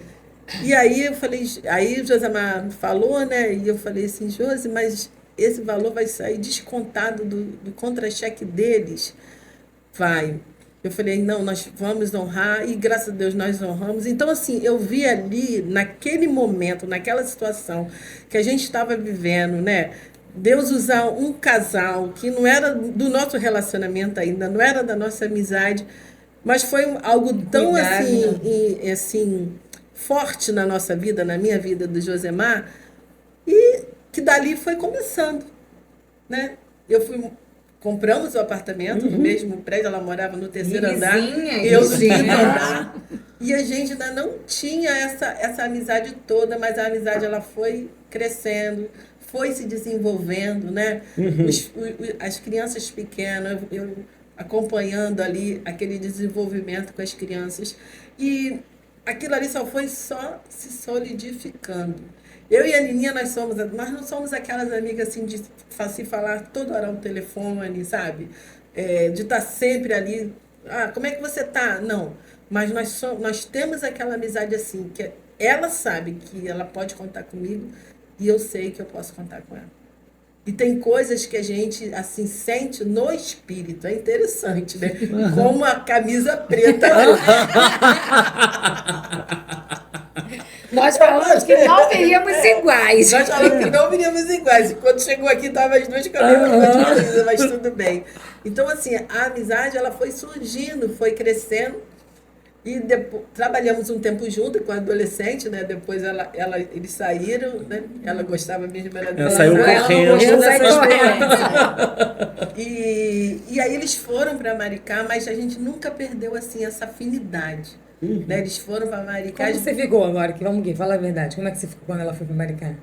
E aí eu falei, aí o Josemar falou, né? E eu falei assim, Josi, mas esse valor vai sair descontado do contra-cheque deles? Vai. Eu falei, não, nós vamos honrar, e graças a Deus nós honramos. Então, assim, eu vi ali, naquele momento, naquela situação que a gente estava vivendo, né? Deus usar um casal que não era do nosso relacionamento ainda, não era da nossa amizade, mas foi algo tão Cuidado, assim, assim, forte na nossa vida, na minha vida do Josemar, e que dali foi começando, né? Compramos o apartamento no mesmo prédio, ela morava no terceiro andar, eu no quinto andar. E a gente ainda não tinha essa amizade toda, mas a amizade ela foi crescendo, foi se desenvolvendo, né? As crianças pequenas, eu acompanhando ali aquele desenvolvimento com as crianças. E aquilo ali só se solidificando. Eu e a Nininha, nós não somos aquelas amigas assim de se falar toda hora no telefone, sabe? De estar sempre ali. Ah, como é que você tá? Não. Mas nós temos aquela amizade assim, que ela sabe que ela pode contar comigo e eu sei que eu posso contar com ela. E tem coisas que a gente assim sente no espírito. É interessante, né? Como a camisa preta. Nós falamos que não veríamos iguais. Nós falamos que não veríamos iguais. E quando chegou aqui, estavam as duas camisas de camisa, mas tudo bem. Então, assim, a amizade ela foi surgindo, foi crescendo. E depois, trabalhamos um tempo junto com a adolescente, né? Depois eles saíram, né? Ela gostava mesmo, Ela saiu correndo. Eu saí correndo. E aí eles foram para Maricá, mas a gente nunca perdeu assim essa afinidade. Né? Eles foram para Maricá. Como você ficou agora? Vamos aqui, fala a verdade. Como é que você ficou quando ela foi para Maricá?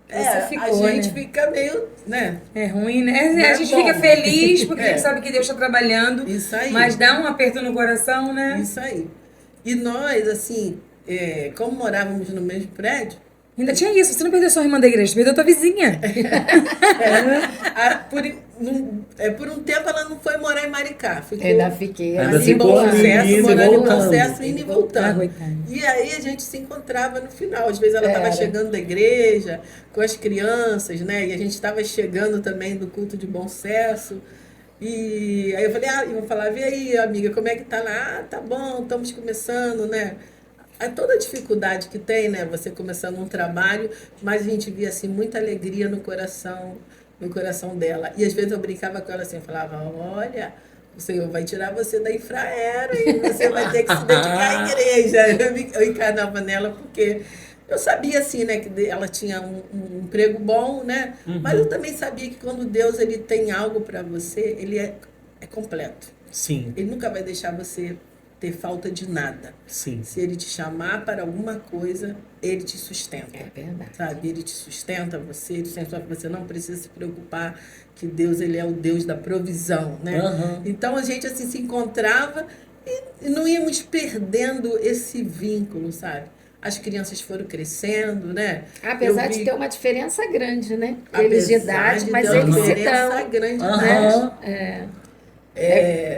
Você ficou, a gente fica meio, né? É ruim, né? A gente fica feliz porque a gente sabe que Deus está trabalhando. Isso aí. Mas dá um aperto no coração, né? Isso aí. E nós, assim, como morávamos no mesmo prédio... Ainda tinha isso. Você não perdeu sua irmã da igreja, você perdeu tua vizinha. Por um tempo ela não foi morar em Maricá. Ainda fiquei. Ainda Assim, ficou Bom Sucesso, morando em Bom voltando. Sucesso, indo e voltando. E aí a gente se encontrava no final. Às vezes ela estava chegando da igreja com as crianças, né? E a gente estava chegando também do culto de Bom Sucesso. E aí eu falei, eu vou falar, vê aí, amiga, como é que tá lá? Ah, tá bom, estamos começando, né? Toda a dificuldade que tem, né? Você começando um trabalho, mas a gente via, assim, muita alegria no coração dela. E às vezes eu brincava com ela assim, eu falava, olha, o Senhor vai tirar você da infraero e você vai ter que se dedicar à igreja. Eu encarnava nela porque eu sabia, assim, né, que ela tinha um emprego bom, né? Mas eu também sabia que quando Deus ele tem algo para você, ele é completo. Sim. Ele nunca vai deixar você ter falta de nada. Sim. Se ele te chamar para alguma coisa, ele te sustenta. É verdade. Sabe? Ele te sustenta, você não precisa se preocupar que Deus ele é o Deus da provisão, né? Então a gente assim se encontrava e não íamos perdendo esse vínculo, sabe? As crianças foram crescendo, né? Apesar de ter uma diferença grande, né? Eles de idade, mas eles se dão. Grande, né?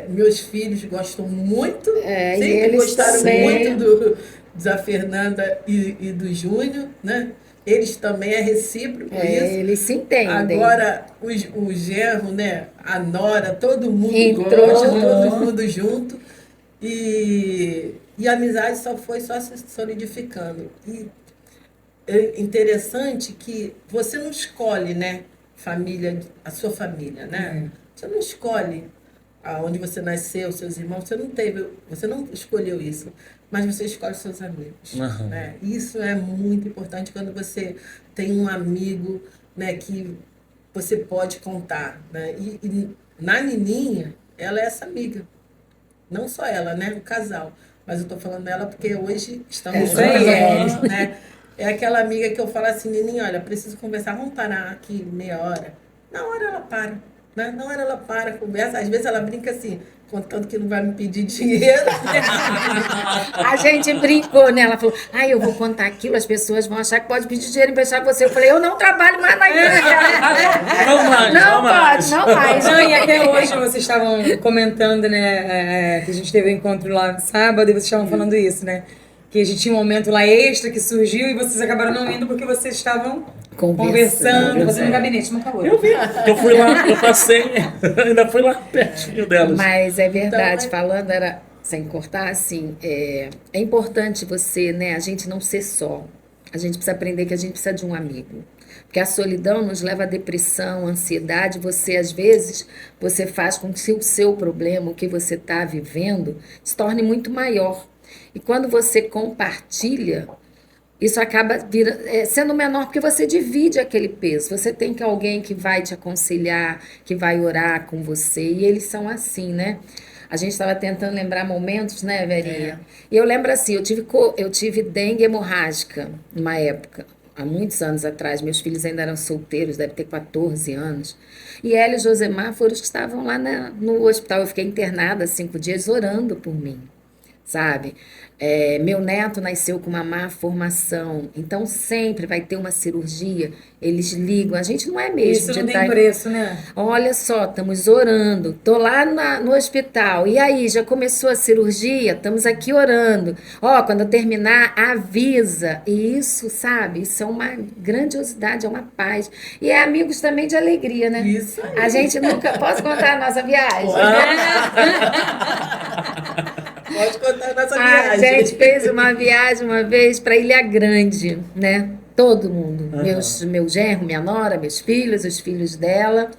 Meus filhos gostam muito, sempre gostaram muito da Fernanda e do Júnior, né? Eles também é recíproco isso. Eles se entendem. Agora, o genro, né? A nora, todo mundo Entrou. gosta, todo mundo junto. E a amizade só se solidificando. E é interessante que você não escolhe, né? A sua família, né? Você não escolhe onde você nasceu, seus irmãos, você não escolheu isso, mas você escolhe seus amigos. Né? Isso é muito importante quando você tem um amigo, né, que você pode contar. Né? E na Nininha, ela é essa amiga. Não só ela, né? O casal. Mas eu estou falando dela porque hoje estamos juntos, né? É aquela amiga que eu falo assim, Nininha, olha, preciso conversar, vamos parar aqui meia hora. Na hora ela para. Né? Na hora ela para, conversa. Às vezes ela brinca assim, contando que não vai me pedir dinheiro. A gente brincou, né? Ela falou, eu vou contar aquilo, as pessoas vão achar que pode pedir dinheiro emprestar você. Eu falei, eu não trabalho mais na igreja. Não mais. Não, e até hoje vocês estavam comentando, né? Que a gente teve um encontro lá no sábado e vocês estavam falando isso, né? Que a gente tinha um momento lá extra que surgiu e vocês acabaram não indo porque vocês estavam Conversando, É fazendo verdade. gabinete uma com a outra. Eu vi, eu fui lá, eu passei, ainda fui lá pertinho delas. Mas é verdade, Então, falando, era sem cortar, assim, é importante você, né, a gente não ser só. A gente precisa aprender que a gente precisa de um amigo. Porque a solidão nos leva à depressão, à ansiedade. Você, às vezes, você faz com que o seu problema, o que você está vivendo, se torne muito maior. E quando você compartilha, isso acaba sendo menor porque você divide aquele peso. Você tem que alguém que vai te aconselhar, que vai orar com você. E eles são assim, né? A gente estava tentando lembrar momentos, né, Verinha? E eu lembro assim, eu tive dengue hemorrágica numa época, há muitos anos atrás. Meus filhos ainda eram solteiros, deve ter 14 anos. E ela e Josemar foram os que estavam lá no hospital. Eu fiquei internada 5 dias orando por mim, sabe? Meu neto nasceu com uma má formação, então sempre vai ter uma cirurgia, eles ligam, a gente não é mesmo Isso de não tá- tem preço, né? Olha só, estamos orando, tô lá no hospital, e aí, já começou a cirurgia? Estamos aqui orando, ó, quando eu terminar, avisa, e isso, sabe, isso é uma grandiosidade, é uma paz, e é amigos também de alegria, né? Isso aí. A gente nunca, posso contar a nossa viagem? Pode contar a nossa A viagem. gente fez uma viagem uma vez para Ilha Grande, né? Todo mundo. Meu genro, minha nora, meus filhos, os filhos dela.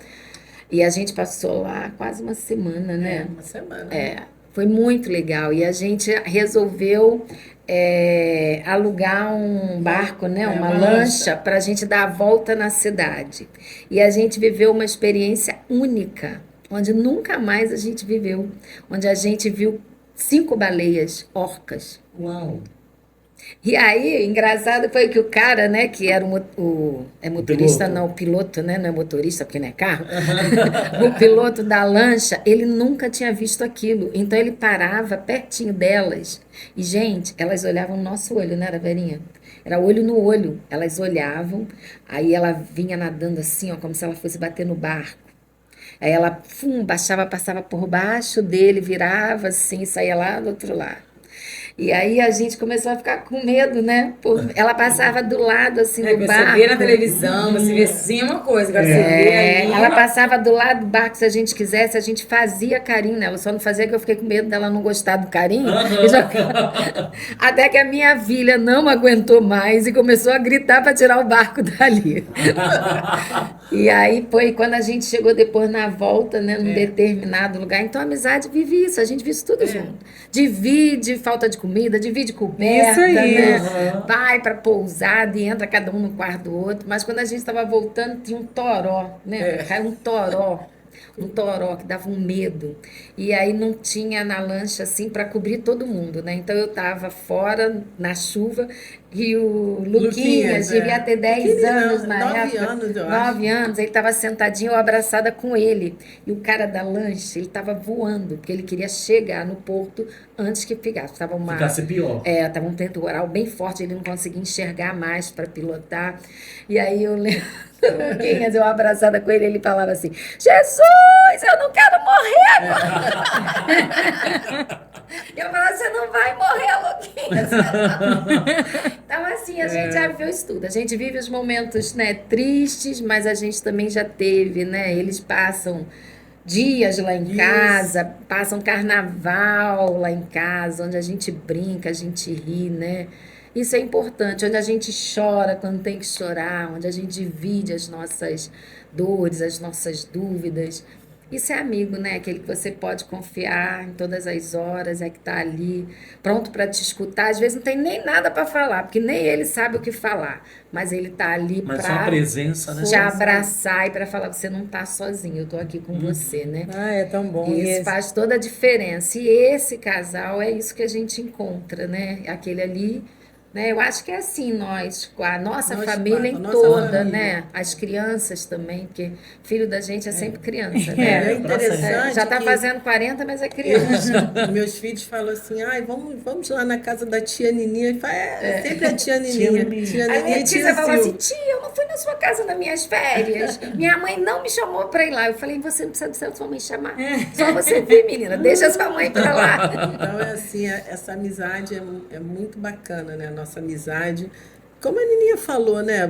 E a gente passou lá quase uma semana, né? Uma semana. Foi muito legal. E a gente resolveu alugar um barco, né? Uma lancha para a gente dar a volta na cidade. E a gente viveu uma experiência única, onde nunca mais a gente viveu. Onde a gente viu 5 baleias orcas. Uau. E aí, engraçado foi que o cara, né, que era motorista, piloto. não, o piloto, né, não é motorista porque não é carro, o piloto da lancha, ele nunca tinha visto aquilo. Então ele parava pertinho delas e, gente, elas olhavam no nosso olho, não era, Verinha? Era olho no olho. Elas olhavam, aí ela vinha nadando assim, ó, como se ela fosse bater no barco. Aí ela, baixava, passava por baixo dele, virava assim, saía lá do outro lado. E aí a gente começou a ficar com medo, né? Ela passava do lado, assim, do Você barco. vê na televisão, você vê assim é uma coisa, agora você vê aí. Ela passava do lado do barco, se a gente quisesse, a gente fazia carinho nela. Só não fazia que eu fiquei com medo dela não gostar do carinho. Até que a minha filha não aguentou mais e começou a gritar para tirar o barco dali. E aí foi quando a gente chegou depois na volta, né, num determinado lugar. Então a amizade vive isso, a gente vive isso tudo junto. Divide falta de comida, divide coberta, Isso aí. né? Vai pra pousada e entra cada um no quarto do outro. Mas quando a gente estava voltando, tinha um toró, né? Caiu um toró. Um toró que dava um medo. E aí não tinha na lancha assim para cobrir todo mundo, né? Então eu tava fora na chuva e o Luquinhas devia ter 10 anos na 9 época. anos, eu 9 anos, ele estava sentadinho, eu abraçada com ele. E o cara da lancha, ele estava voando, porque ele queria chegar no porto antes que ficasse. Ficasse pior. Tava um temporal bem forte, ele não conseguia enxergar mais para pilotar. E aí eu lembro, Luquinhas, eu abraçada com ele, ele falava assim: Jesus, eu não quero morrer agora. Eu falava: você não vai morrer, Luquinhas. Então, assim, a gente já viveu isso tudo. A gente vive os momentos, né, tristes, mas a gente também já teve, né? Eles passam dias lá em casa, passam carnaval lá em casa, onde a gente brinca, a gente ri, né? Isso é importante, onde a gente chora quando tem que chorar, onde a gente divide as nossas dores, as nossas dúvidas. Isso é amigo, né? Aquele que você pode confiar em todas as horas, que tá ali, pronto para te escutar. Às vezes não tem nem nada para falar, porque nem ele sabe o que falar, mas ele tá ali Mas só a para presença, né? te abraçar e para falar: você não tá sozinho, eu tô aqui com você, né? Ah, é tão bom. E isso esse- faz toda a diferença. E esse casal é isso que a gente encontra, né? Aquele ali, né? Eu acho que é assim, a nossa Nós família quatro, em a nossa toda, família. né? As crianças também, porque filho da gente é sempre criança, É né? interessante. Já tá que fazendo 40, mas é criança. meus filhos falam assim: ai, vamos lá na casa da tia Nininha. E fala, sempre a tia Tia Nininha. Nininha. Tia A Nininha minha e tia tia falou assim: Sil. tia, eu não fui na sua casa nas minhas férias. Minha mãe não me chamou pra ir lá. Eu falei: você não precisa da sua mãe chamar. Só você vir, menina. Deixa a sua mãe pra lá. Então, é assim, essa amizade é muito bacana, né? A nossa amizade. como a Nininha falou, né?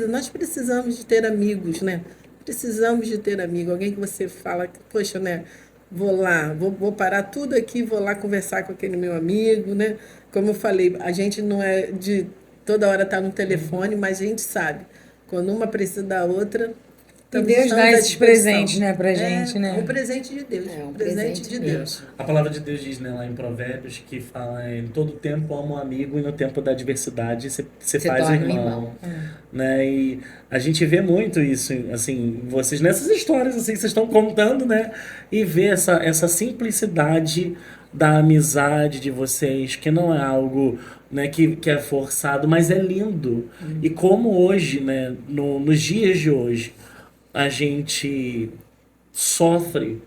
Nós precisamos de ter amigos, né? Precisamos de ter amigo, alguém que você fala, poxa, né? Vou parar tudo aqui, vou lá conversar com aquele meu amigo, né? Como eu falei, a gente não é de toda hora estar no telefone, mas a gente sabe, quando uma precisa da outra, E Deus estamos dá à esses disposição. presentes, né, pra gente, É né? um presente de Deus, É um presente de Deus. A palavra de Deus diz, né, lá em Provérbios, que fala em todo tempo ama um amigo e no tempo da adversidade você Se faz torna um irmão. irmão. Né? E a gente vê muito isso, assim, vocês nessas histórias assim, que vocês estão contando, né? E vê essa simplicidade da amizade de vocês, que não é algo, né, que é forçado, mas é lindo. E como hoje, né, nos dias de hoje, a gente sofre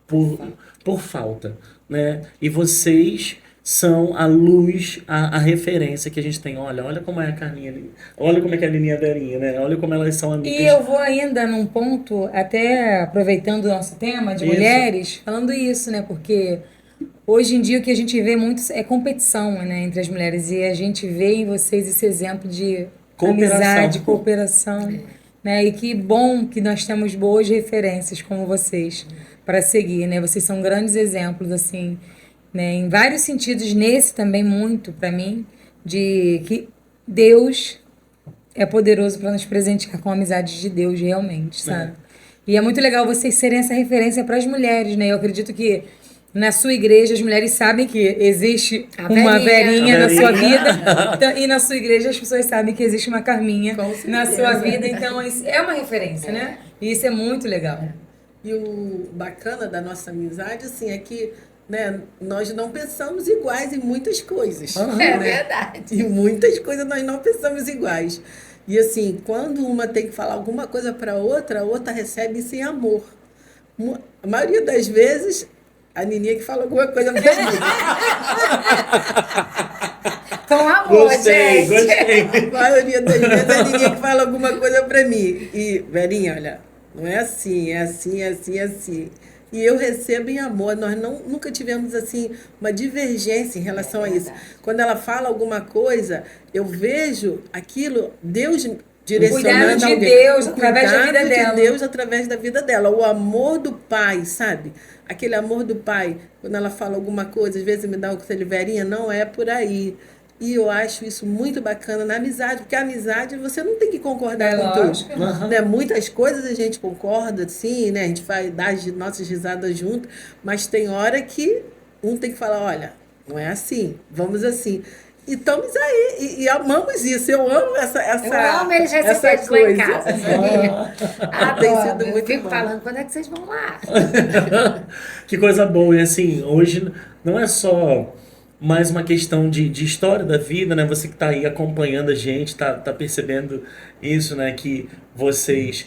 por falta, né? E vocês são a luz, a referência que a gente tem. Olha como é a Carlinha ali. Olha como é que é a Nininha e a Verinha, né? Olha como elas são E amigas. eu vou ainda num ponto, até aproveitando o nosso tema de Isso. mulheres, falando isso, né? Porque hoje em dia o que a gente vê muito é competição, né, entre as mulheres. E a gente vê em vocês esse exemplo de Cooperação. amizade, cooperação. Né? E que bom que nós temos boas referências como vocês para seguir, né? Vocês são grandes exemplos, assim, né? Em vários sentidos, nesse também muito para mim, de que Deus é poderoso para nos presentear com a amizade de Deus realmente, sabe? E é muito legal vocês serem essa referência para as mulheres, né? Eu acredito que na sua igreja as mulheres sabem que existe A uma velhinha. verinha A na sua velhinha. vida, então, e na sua igreja as pessoas sabem que existe uma Carminha Com certeza. na sua vida, então isso é uma referência, né? E isso é muito legal. E o bacana da nossa amizade, assim, é que, né, nós não pensamos iguais em muitas coisas. É né? verdade. E muitas coisas nós não pensamos iguais. E assim, quando uma tem que falar alguma coisa para a outra recebe isso em amor. A maioria das vezes, a Nininha que fala alguma coisa para mim. Com amor, Gostei, gente. gostei. A maioria das vezes, a Nininha que fala alguma coisa para mim. E, Verinha, olha, não é assim, é assim, é assim, é assim. E eu recebo em amor. Nós nunca tivemos assim uma divergência em relação a isso. Quando ela fala alguma coisa, eu vejo aquilo, Deus direcionando Cuidado de alguém. Deus O através da vida cuidado de dela. Deus através da vida dela. O amor do pai, sabe? Aquele amor do pai. Quando ela fala alguma coisa, às vezes me dá um conselho, Verinha, não é por aí. E eu acho isso muito bacana na amizade, porque a amizade você não tem que concordar É com lógico. tudo. Né? Muitas coisas a gente concorda, sim, né? A gente vai dar as nossas risadas junto, mas tem hora que um tem que falar, olha, não é assim, vamos assim. E estamos aí, e amamos isso. Eu amo essa Eu amo eles essa receberem lá em coisa. casa, sabia? Tem Adoro. sido Eu muito fico bom. falando, quando é que vocês vão lá? Que coisa boa. E assim, hoje não é só mais uma questão de história da vida, né? Você que está aí acompanhando a gente, tá percebendo isso, né? Que vocês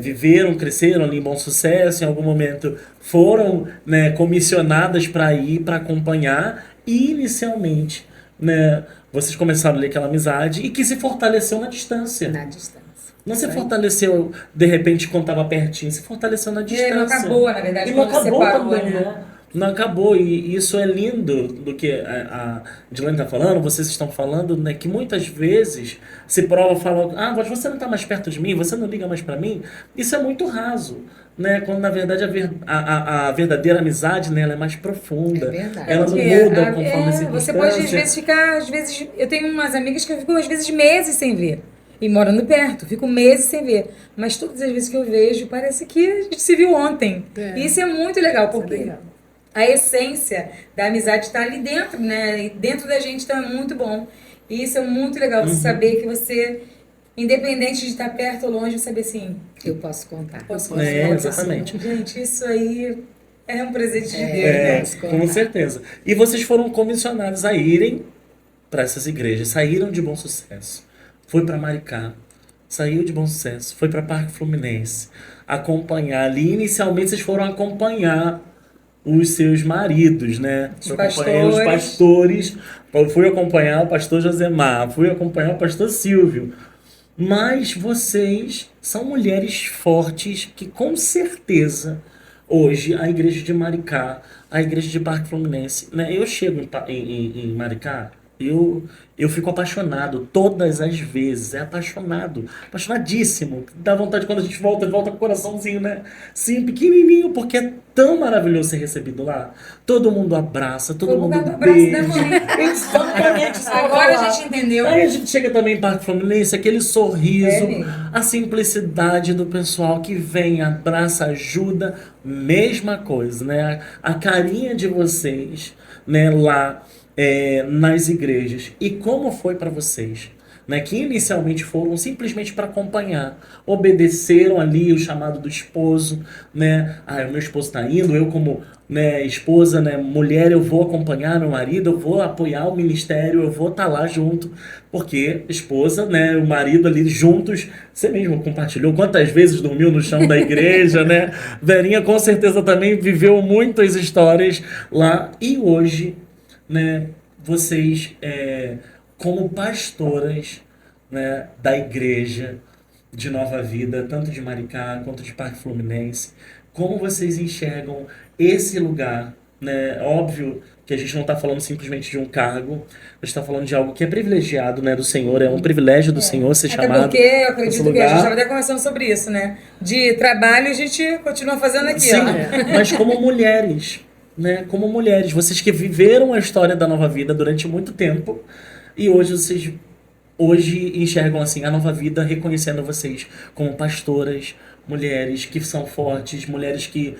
viveram, cresceram ali em Bom Sucesso, em algum momento foram, né, comissionadas para ir, para acompanhar, e inicialmente, né, vocês começaram ali aquela amizade e que se fortaleceu na distância. Na distância. Não se fortaleceu, de repente, quando estava pertinho, se fortaleceu na E distância. não acabou, na verdade, E não quando acabou separou, também, né? né? Não acabou, e isso é lindo do que a Dilane está falando, vocês estão falando, né? Que muitas vezes se prova, fala, mas você não está mais perto de mim, você não liga mais para mim. Isso é muito raso, né? Quando na verdade a verdadeira amizade, né, ela é mais profunda. É verdade. Ela não Porque, muda conforme a você circunstância. pode às vezes ficar, eu tenho umas amigas que eu fico às vezes meses sem ver. E morando perto, fico meses sem ver. Mas todas as vezes que eu vejo, parece que a gente se viu ontem. É. E isso é muito legal, porque legal. a essência da amizade está ali dentro, né? E dentro da gente, então é muito bom. E isso é muito legal, você saber que você, independente de estar perto ou longe, saber assim, Eu posso contar. posso contar. Exatamente. Gente, isso aí é um presente de Deus, É, né? com certeza. E vocês foram comissionados a irem para essas igrejas, saíram de Bom Sucesso, foi para Maricá, saiu de Bom Sucesso, foi para Parque Fluminense, acompanhar ali. Inicialmente vocês foram acompanhar os seus maridos, né? Os Eu acompanhei os pastores, eu fui acompanhar o pastor Josemar, fui acompanhar o pastor Silvio. Mas vocês são mulheres fortes que com certeza hoje a igreja de Maricá, a igreja de Parque Fluminense, né? Eu chego em Maricá, eu fico apaixonado todas as vezes. É apaixonado, apaixonadíssimo. Dá vontade quando a gente volta com o coraçãozinho, né? Sim, pequenininho, porque é tão maravilhoso ser recebido lá. Todo mundo abraça, todo Foi por mundo causa do abraço da beija. mãe. Exatamente, isso que eu ia Agora a falar. gente entendeu. Aí a gente chega também em Parque Fluminense, aquele sorriso, É mesmo. a simplicidade do pessoal que vem, abraça, ajuda, mesma coisa, né? A carinha de vocês, né, lá nas igrejas. E como foi para vocês? Né, que inicialmente foram simplesmente para acompanhar, obedeceram ali o chamado do esposo, né? Ah, o meu esposo está indo, eu como, né, esposa, né, mulher, eu vou acompanhar meu marido, eu vou apoiar o ministério, eu vou estar lá junto, porque esposa, né, o marido ali juntos, você mesmo compartilhou quantas vezes dormiu no chão da igreja, né? Verinha com certeza também viveu muitas histórias lá e hoje, né, vocês como pastoras, né, da igreja de Nova Vida, tanto de Maricá quanto de Parque Fluminense, como vocês enxergam esse lugar, né? Óbvio que a gente não está falando simplesmente de um cargo, a gente está falando de algo que é privilegiado, né, do Senhor, é um privilégio do Senhor ser Até chamado porque eu nesse acredito que a gente lugar. estava até conversando sobre isso, né? De trabalho a gente continua fazendo aqui, Sim, ó. mas como mulheres, né? Como mulheres, vocês que viveram a história da Nova Vida durante muito tempo e hoje vocês enxergam assim a Nova Vida reconhecendo vocês como pastoras, mulheres que são fortes, mulheres que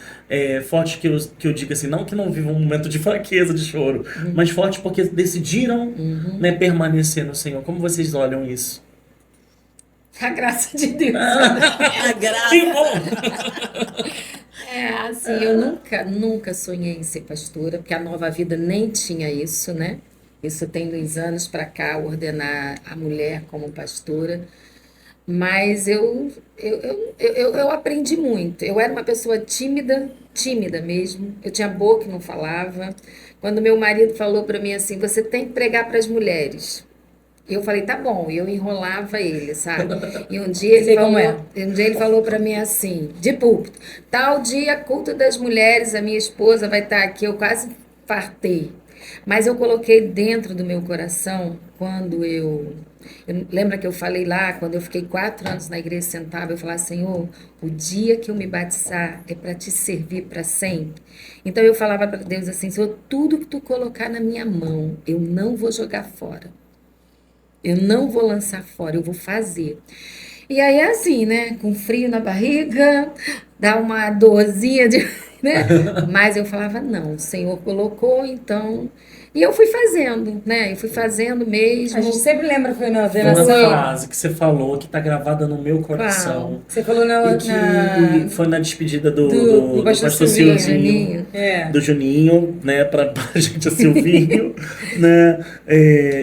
fortes que eu digo assim, não que não vivam um momento de fraqueza, de choro, mas fortes porque decidiram, né, permanecer no Senhor. Como vocês olham isso? A graça de Deus. A graça. Que bom! Assim, eu nunca sonhei em ser pastora, porque a Nova Vida nem tinha isso, né? Isso tem 2 anos para cá, ordenar a mulher como pastora. Mas eu aprendi muito. Eu era uma pessoa tímida, tímida mesmo. Eu tinha boca e não falava. Quando meu marido falou para mim assim, você tem que pregar para as mulheres. Eu falei, tá bom, e eu enrolava ele, sabe? E um dia ele Sei como falou, um dia ele falou para mim assim, de púlpito, tal dia, culto das mulheres, a minha esposa vai estar aqui, eu quase fartei. Mas eu coloquei dentro do meu coração, lembra que eu falei lá, quando eu fiquei 4 anos na igreja sentada, eu falava, Senhor, o dia que eu me batizar é para te servir para sempre. Então eu falava para Deus assim, Senhor, tudo que tu colocar na minha mão, eu não vou jogar fora. Eu não vou lançar fora, eu vou fazer. E aí é assim, né? Com frio na barriga, dá uma dorzinha de, né? Mas eu falava, não, o Senhor colocou, então. E eu fui fazendo, né? Eu fui fazendo mesmo. A gente sempre lembra, foi na Foi uma ordenação. frase que você falou que tá gravada no meu coração. Você falou E que foi na despedida do pastor pastor Silvinho. Silvinho, É. do Juninho, né, pra gente, a Silvinho, né,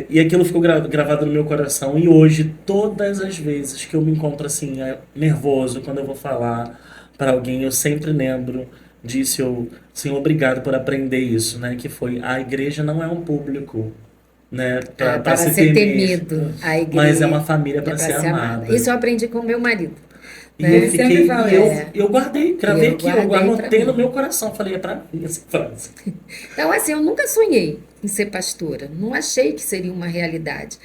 e aquilo ficou gravado no meu coração, e hoje, todas as vezes que eu me encontro assim, nervoso, quando eu vou falar para alguém, eu sempre lembro disso, Senhor, obrigado por aprender isso, né, que foi, a igreja não é um público, né, Para se ser temer, temido, a igreja mas é uma família é para pra ser amada. Isso eu aprendi com o meu marido. E né? eu Ele sempre fiquei, fala e isso. eu guardei, gravei Eu aqui, eu guardei pra anotei mim. no meu coração, falei, é pra mim essa frase. Então, assim, eu nunca sonhei em ser pastora. Não achei que seria uma realidade.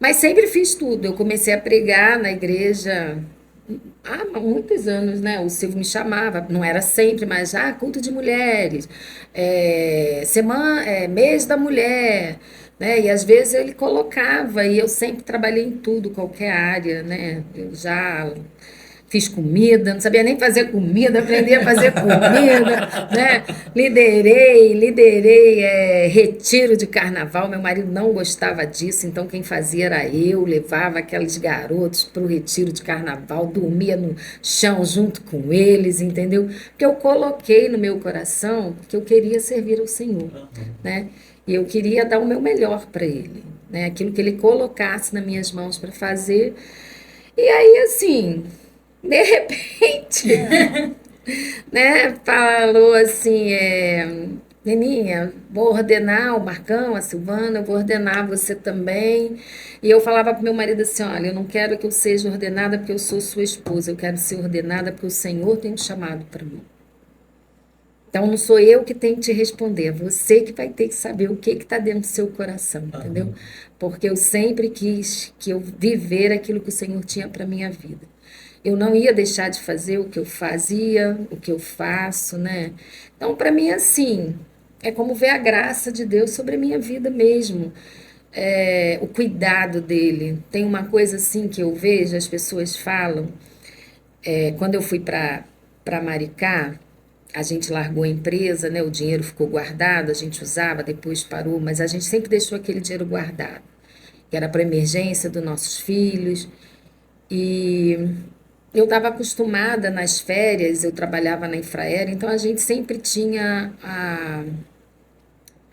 Mas sempre fiz tudo. Eu comecei a pregar na igreja há muitos anos, né? O Silvio me chamava, não era sempre, mas culto de mulheres, mês da mulher, né? E às vezes ele colocava, e eu sempre trabalhei em tudo, qualquer área, né? Eu já fiz comida, não sabia nem fazer comida, aprendi a fazer comida, né? Liderei retiro de carnaval, meu marido não gostava disso, então quem fazia era eu, levava aqueles garotos para o retiro de carnaval, dormia no chão junto com eles, entendeu? Porque eu coloquei no meu coração que eu queria servir ao Senhor, né? E eu queria dar o meu melhor para ele, né? Aquilo que ele colocasse nas minhas mãos para fazer. E aí, assim, de repente, né, falou assim, Neninha, vou ordenar o Marcão, a Silvana, eu vou ordenar você também. E eu falava para meu marido assim, olha, eu não quero que eu seja ordenada porque eu sou sua esposa, eu quero ser ordenada porque o Senhor tem me chamado para mim. Então, não sou eu que tenho que te responder, é você que vai ter que saber o que está dentro do seu coração, entendeu? Porque eu sempre quis que eu viver aquilo que o Senhor tinha para minha vida. Eu não ia deixar de fazer o que eu fazia, o que eu faço, né? Então, para mim, assim, é como ver a graça de Deus sobre a minha vida mesmo. O cuidado dele. Tem uma coisa assim que eu vejo, as pessoas falam, quando eu fui para Maricá, a gente largou a empresa, né? O dinheiro ficou guardado, a gente usava, depois parou, mas a gente sempre deixou aquele dinheiro guardado, que era para emergência dos nossos filhos. E eu estava acostumada nas férias, eu trabalhava na Infraero, então a gente sempre tinha a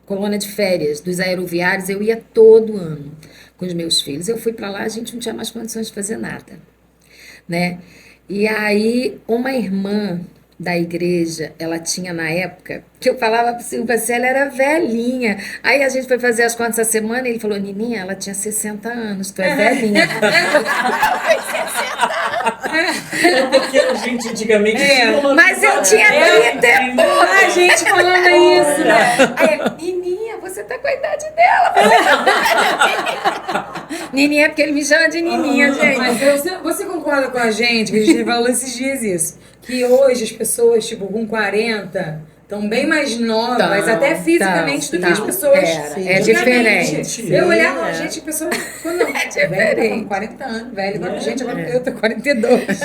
colônia de férias dos aeroviários, eu ia todo ano com os meus filhos. Eu fui para lá, a gente não tinha mais condições de fazer nada, né? E aí, uma irmã da igreja, ela tinha na época, que eu falava para o Silvio assim, ela era velhinha. Aí a gente foi fazer as contas essa semana e ele falou, Nininha, ela tinha 60 anos, tu é velhinha. É porque a gente antigamente tinha uma Mas eu tinha 30 e pouco. A gente falando isso, né? Aí, Nininha, você tá com a idade dela. Nininha, é porque ele me chama de Nininha, gente. Mas você concorda com a gente, que a gente falou esses dias isso, que hoje as pessoas, tipo, com 40, estão bem mais novas, até fisicamente, do que as pessoas é antigamente. diferente. Eu olhava, gente, a pessoa, quando É diferente. com 40 anos, velho, agora, gente, agora eu tô com 42.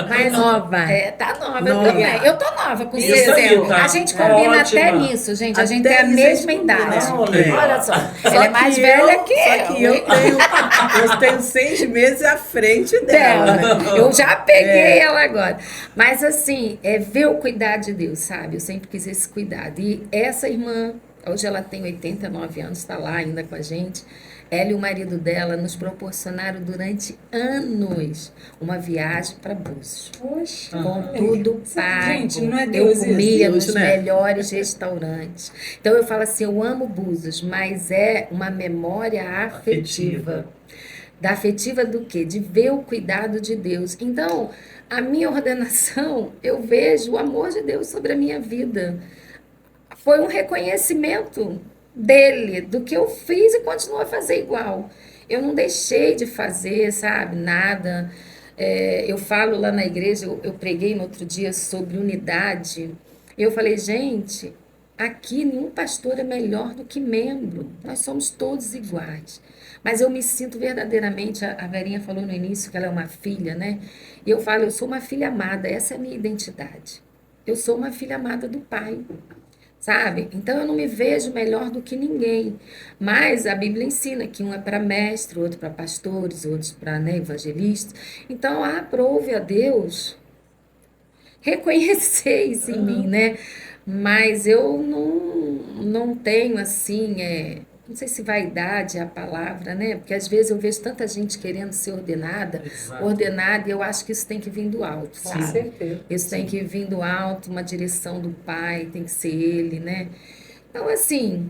Mas Nova. Tá nova, Nova. eu também. Eu tô nova com Isso você. aí, tá A gente combina ótima. até nisso, gente. A gente Até tem a isso mesma a gente idade. combina. Olha aí. Olha só. Ela é mais velha que Só que eu tenho 6 meses à frente dela. dela. Eu já peguei ela agora. Mas assim, ver o cuidado de Deus, sabe? Eu sempre quis esse cuidado. E essa irmã, hoje ela tem 89 anos, está lá ainda com a gente. Ela e o marido dela nos proporcionaram durante anos uma viagem para Búzios. Poxa. Com tudo pago. Gente, não é Deus eu comia Deus, nos né? melhores restaurantes. Então eu falo assim, eu amo Búzios, mas é uma memória afetiva. Da afetiva do quê? De ver o cuidado de Deus. Então, a minha ordenação, eu vejo o amor de Deus sobre a minha vida. Foi um reconhecimento dele, do que eu fiz e continuo a fazer igual. Eu não deixei de fazer, sabe, nada. Eu falo lá na igreja, eu preguei no outro dia sobre unidade. Eu falei, gente, aqui nenhum pastor é melhor do que membro. Nós somos todos iguais. Mas eu me sinto verdadeiramente, a Verinha falou no início que ela é uma filha, né? E eu falo, eu sou uma filha amada, essa é a minha identidade. Eu sou uma filha amada do Pai. Sabe? Então eu não me vejo melhor do que ninguém. Mas a Bíblia ensina que um é para mestre, outro para pastores, outros para evangelistas. Então aprove a Deus reconhecer isso em mim, né? Mas eu não tenho assim, não sei se vaidade é a palavra, né? Porque às vezes eu vejo tanta gente querendo ser ordenada, e eu acho que isso tem que vir do alto, sabe? Com certeza. Isso tem que vir do alto, uma direção do Pai, tem que ser Ele, né? Então, assim,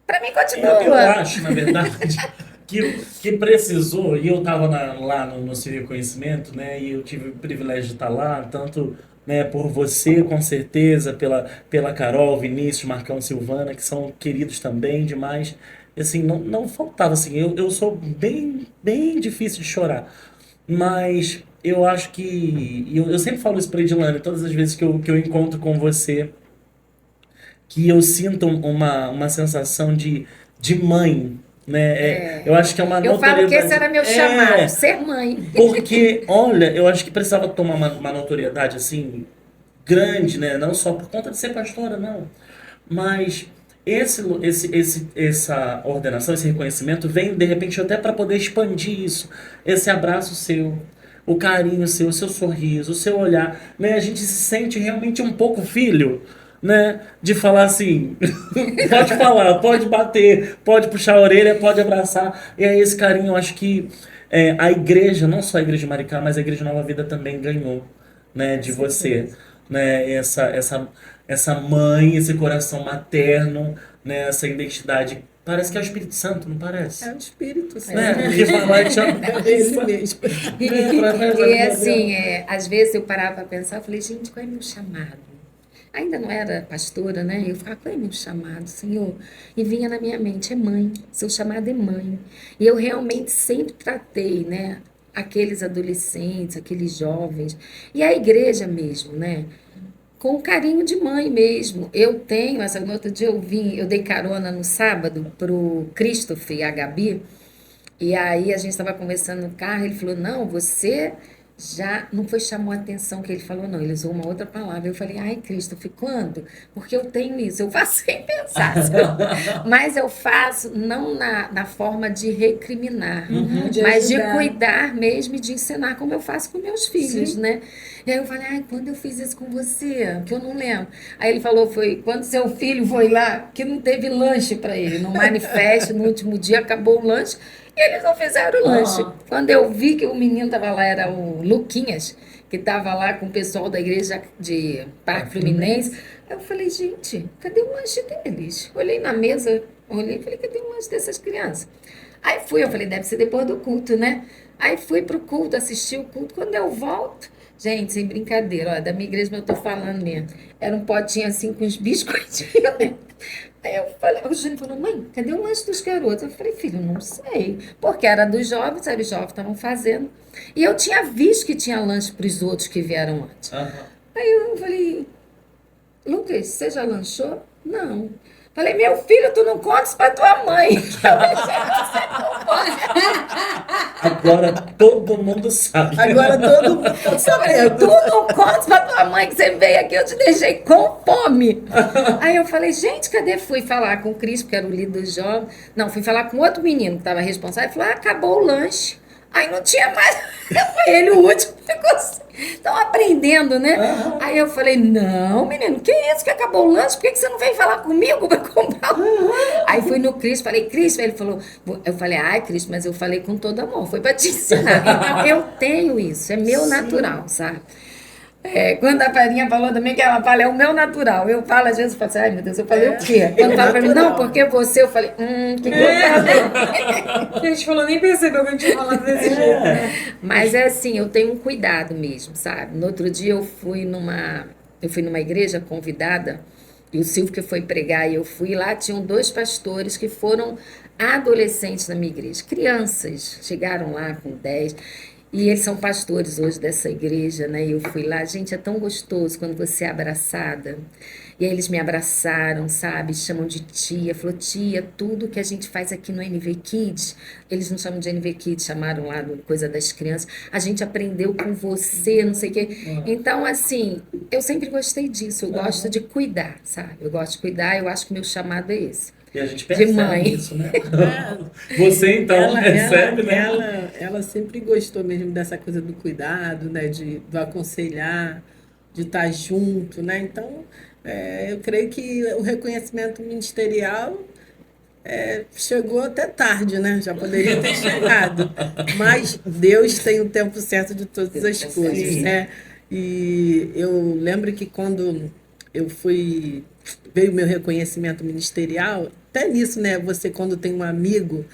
para mim continua. Eu acho, na verdade, que precisou, e eu estava lá no seu reconhecimento, né? E eu tive o privilégio de estar lá, tanto, né, por você, com certeza, pela Carol, Vinícius, Marcão, Silvana, que são queridos também demais. Assim, não faltava, assim, eu sou bem, bem difícil de chorar, mas eu acho que, eu sempre falo isso para Edilane, todas as vezes que eu encontro com você, que eu sinto uma sensação de mãe, né? Eu acho que é uma Eu falo que esse notoriedade. era meu chamado, ser mãe. Porque, olha, eu acho que precisava tomar uma notoriedade assim grande, né? Não só por conta de ser pastora, não. Mas essa ordenação, esse reconhecimento vem de repente até para poder expandir isso, esse abraço seu, o carinho seu, o seu sorriso, o seu olhar, né? A gente se sente realmente um pouco filho, né? De falar assim, pode falar, pode bater, pode puxar a orelha, pode abraçar. E aí esse carinho, eu acho que a igreja, não só a igreja de Maricá, mas a igreja Nova Vida também ganhou, né? De você, né? Essa mãe, esse coração materno, né? Essa identidade. Parece que é o Espírito Santo, não parece? É o Espírito Santo. Né? Porque falar de É ele mesmo. E assim, às vezes eu parava para pensar, eu falei, gente, qual é meu chamado? Ainda não era pastora, né? Eu ficava, qual é meu chamado, Senhor? E vinha na minha mente, é mãe, seu chamado é mãe. E eu realmente sempre tratei, né? Aqueles adolescentes, aqueles jovens, e a igreja mesmo, né? Com carinho de mãe mesmo. Eu tenho, essa no outro dia eu dei carona no sábado pro Christopher e a Gabi, e aí a gente estava conversando no carro, ele falou, não, você já não foi chamou a atenção que ele falou, não, ele usou uma outra palavra. Eu falei, ai, Christopher, quando? Porque eu tenho isso, eu faço sem pensar, sabe? Mas eu faço não na forma de recriminar, De mas de ajudar. cuidar mesmo e de ensinar como eu faço com meus filhos, né? E aí eu falei, ai, quando eu fiz isso com você? Que eu não lembro. Aí ele falou, foi quando seu filho foi lá, que não teve lanche para ele. No manifesto, no último dia, acabou o lanche. E eles não fizeram o lanche. Quando eu vi que o menino estava lá, era o Luquinhas, que estava lá com o pessoal da igreja de Parque Fluminense. Aí eu falei, gente, cadê o lanche deles? Olhei na mesa, olhei e falei, cadê o lanche dessas crianças? Aí fui, eu falei, deve ser depois do culto, né? Aí fui pro culto, assisti o culto. Quando eu volto, gente, sem brincadeira, ó, da minha igreja, mas eu tô falando mesmo. Era um potinho assim com os biscoitinhos, né? Aí eu falei, o Júnior falou, mãe, cadê o lanche dos garotos? Eu falei, filho, não sei. Porque era dos jovens, aí os jovens estavam fazendo. E eu tinha visto que tinha lanche para os outros que vieram antes. Aí eu falei, Lucas, você já lanchou? Não. Falei, meu filho, tu não contas pra tua mãe. Agora todo mundo sabe. Agora todo mundo tá Eu falei, sabendo. tu não contas pra tua mãe que você veio aqui, eu te deixei com fome. Aí eu falei, gente, cadê? Fui falar com o Cris, que era o líder dos jovens. Não, fui falar com outro menino que estava responsável. Ele falou, acabou o lanche. Aí não tinha mais. Foi ele o último negócio. Estão aprendendo, né? Aí eu falei, não, menino, que isso que acabou o lanche? Por que você não veio falar comigo para comprar? Aí fui no Cris, falei, Cris, ele falou, eu falei, ai, Cris, mas eu falei com todo amor, foi para te ensinar. Então eu tenho isso, é meu natural, sabe? Quando a Farinha falou também que ela fala, é o meu natural. Eu falo, às vezes, eu falo assim, ai meu Deus, eu falei o quê? Quando fala pra mim, não, porque você, eu falei, que eu falei? A gente falou, nem percebeu que a gente falava desse jeito. Mas é assim, eu tenho um cuidado mesmo, sabe? No outro dia eu fui numa igreja convidada, e o Silvio que foi pregar, e eu fui lá, tinham 2 pastores que foram adolescentes na minha igreja, crianças, chegaram lá com 10. E eles são pastores hoje dessa igreja, né? E eu fui lá, gente, é tão gostoso quando você é abraçada. E aí eles me abraçaram, sabe? Chamam de tia. Falou, tia, tudo que a gente faz aqui no NV Kids, eles não chamam de NV Kids, chamaram lá do Coisa das Crianças. A gente aprendeu com você, não sei o quê. Então, assim, eu sempre gostei disso. Eu gosto de cuidar, sabe? Eu gosto de cuidar, eu acho que meu chamado é esse. E a gente percebe mãe. isso, né? Você, então, percebe, né? Ela sempre gostou mesmo dessa coisa do cuidado, né? Do aconselhar, de estar junto, né? Então, eu creio que o reconhecimento ministerial chegou até tarde, né? Já poderia ter chegado. Mas Deus tem o tempo certo de todas as coisas, né? E eu lembro que quando veio o meu reconhecimento ministerial, até nisso, né? Você, quando tem um amigo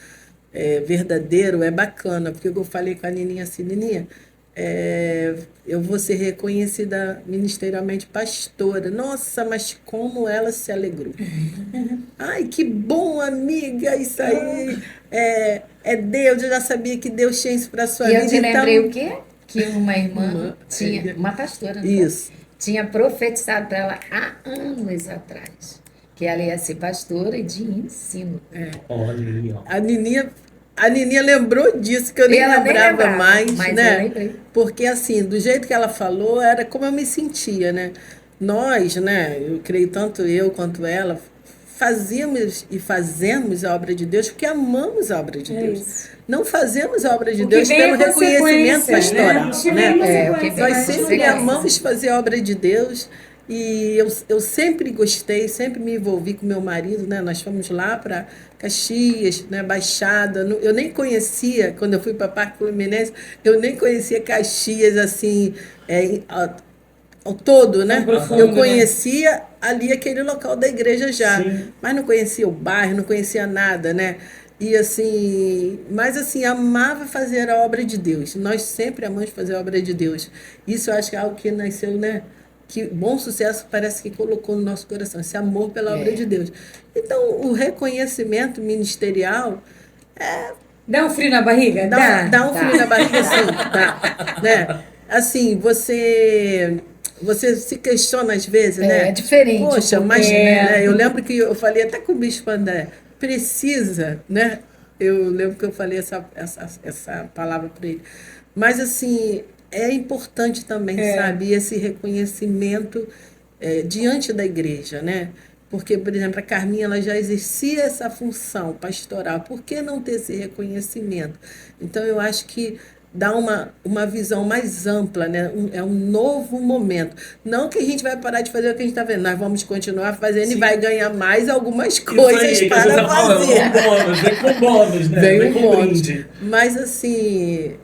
verdadeiro, é bacana, porque eu falei com a Nininha assim, Nininha, eu vou ser reconhecida ministerialmente pastora. Nossa, mas como ela se alegrou. Ai, que bom, amiga, isso aí é Deus, eu já sabia que Deus tinha isso para sua E vida. eu te lembrei então... o quê? Que uma irmã tinha, uma pastora, não foi? Isso. Tinha profetizado para ela há anos atrás que ela ia ser pastora de ensino. Olha aí, ó. A Nininha lembrou disso, que eu nem Ela nem lembrava lembrava, mais, mas né? eu lembrei. Porque, assim, do jeito que ela falou, era como eu me sentia, né? Nós, né, eu creio tanto eu quanto ela, fazíamos e fazemos a obra de Deus porque amamos a obra de Deus. Isso. Não fazemos a obra de O que Deus vem pelo é reconhecimento consequência, pastoral, né? O que né? vem é o que consequência, vem Nós é sempre consequência. amamos fazer a obra de Deus e eu sempre gostei, sempre me envolvi com meu marido, né? Nós fomos lá para Caxias, né? Baixada. Eu nem conhecia, quando eu fui para Parque Fluminense, eu nem conhecia Caxias assim, ao todo, né? profundo, Eu né? conhecia ali aquele local da igreja já, Sim. mas não conhecia o bairro, não conhecia nada, né? E assim, mas assim, amava fazer a obra de Deus. Nós sempre amamos fazer a obra de Deus. Isso eu acho que é algo que nasceu, né? que Bom Sucesso parece que colocou no nosso coração, esse amor pela obra de Deus. Então, o reconhecimento ministerial Dá um frio na barriga? dá um frio na barriga, sim, dá, né? Assim, você se questiona às vezes, né? É diferente. Poxa, porque, mas né? eu lembro que eu falei até com o Bispo André, precisa, né? Eu lembro que eu falei essa palavra para ele. Mas, assim, é importante também, sabe? Esse reconhecimento diante da igreja, né? Porque, por exemplo, a Carminha ela já exercia essa função pastoral. Por que não ter esse reconhecimento? Então, eu acho que dá uma visão mais ampla, né? É um novo momento. Não que a gente vai parar de fazer o que a gente está vendo, nós vamos continuar fazendo e vai ganhar mais algumas coisas Isso aí, para que você tá falando, fazer. um bônus, vem com bônus, né? Vem um com bônus. brinde. Mas, assim,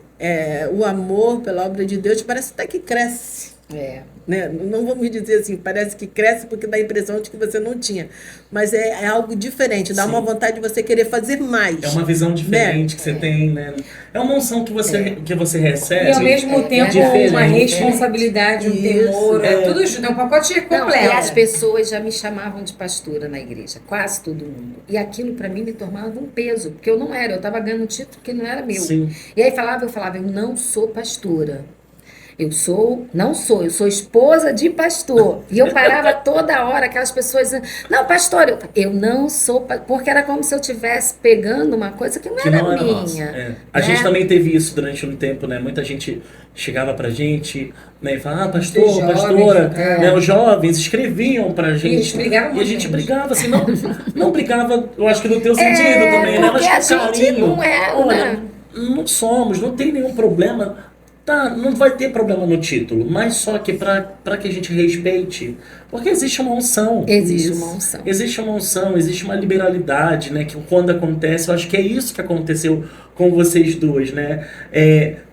o amor pela obra de Deus parece até que cresce. Né? Não vamos dizer assim, parece que cresce porque dá a impressão de que você não tinha. Mas é algo diferente, dá uma vontade de você querer fazer mais. É uma visão diferente né? que você tem, né? É uma unção que você recebe. E ao mesmo tempo diferente. uma responsabilidade, um temor, tudo junto, é um pacote Não, completo. e as pessoas já me chamavam de pastora na igreja, quase todo mundo. E aquilo para mim me tornava um peso, porque eu não era, eu estava ganhando um título que não era meu. Sim. E aí eu falava, eu não sou pastora. Eu sou esposa de pastor. E eu parava toda hora, aquelas pessoas dizendo, não, pastor, eu não sou, porque era como se eu estivesse pegando uma coisa que não era minha. Nossa. A gente também teve isso durante um tempo, né? Muita gente chegava pra gente, né, e falava, pastor, Os jovens, pastora, né? Os jovens escreviam pra gente. eles brigavam e a gente muito. brigava, assim, não brigava, eu acho que no teu sentido também, né? porque Mas com a gente carinho. não é, Olha, né? não somos, não tem nenhum problema. Tá, não vai ter problema no título, mas só que para que a gente respeite, porque existe uma unção. Existe uma unção. Existe uma unção, existe uma liberalidade, né? Que quando acontece, eu acho que é isso que aconteceu com vocês duas, né?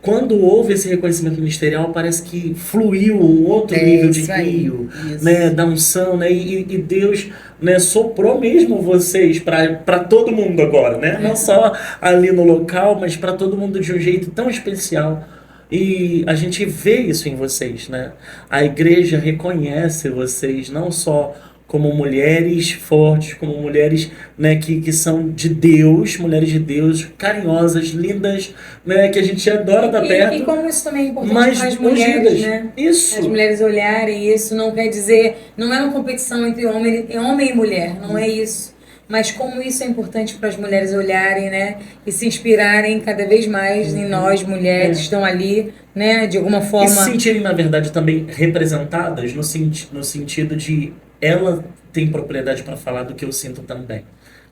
Quando houve esse reconhecimento ministerial, parece que fluiu um outro nível de isso aí, rio, né? Da unção, né? E Deus, né, soprou mesmo vocês para todo mundo agora, né? Não só ali no local, mas para todo mundo de um jeito tão especial. E a gente vê isso em vocês, né? A igreja reconhece vocês não só como mulheres fortes, como mulheres, né, que são de Deus, mulheres de Deus, carinhosas, lindas, né, que a gente adora estar perto. E como isso também é importante mas para as mulheres, ungidas. né? Isso. As mulheres olharem isso, não quer dizer, não é uma competição entre homem e mulher, não é isso. Mas como isso é importante para as mulheres olharem, né? E se inspirarem cada vez mais em nós, mulheres, que estão ali, né? De alguma forma. E se sentirem, na verdade, também representadas no sentido de ela tem propriedade para falar do que eu sinto também.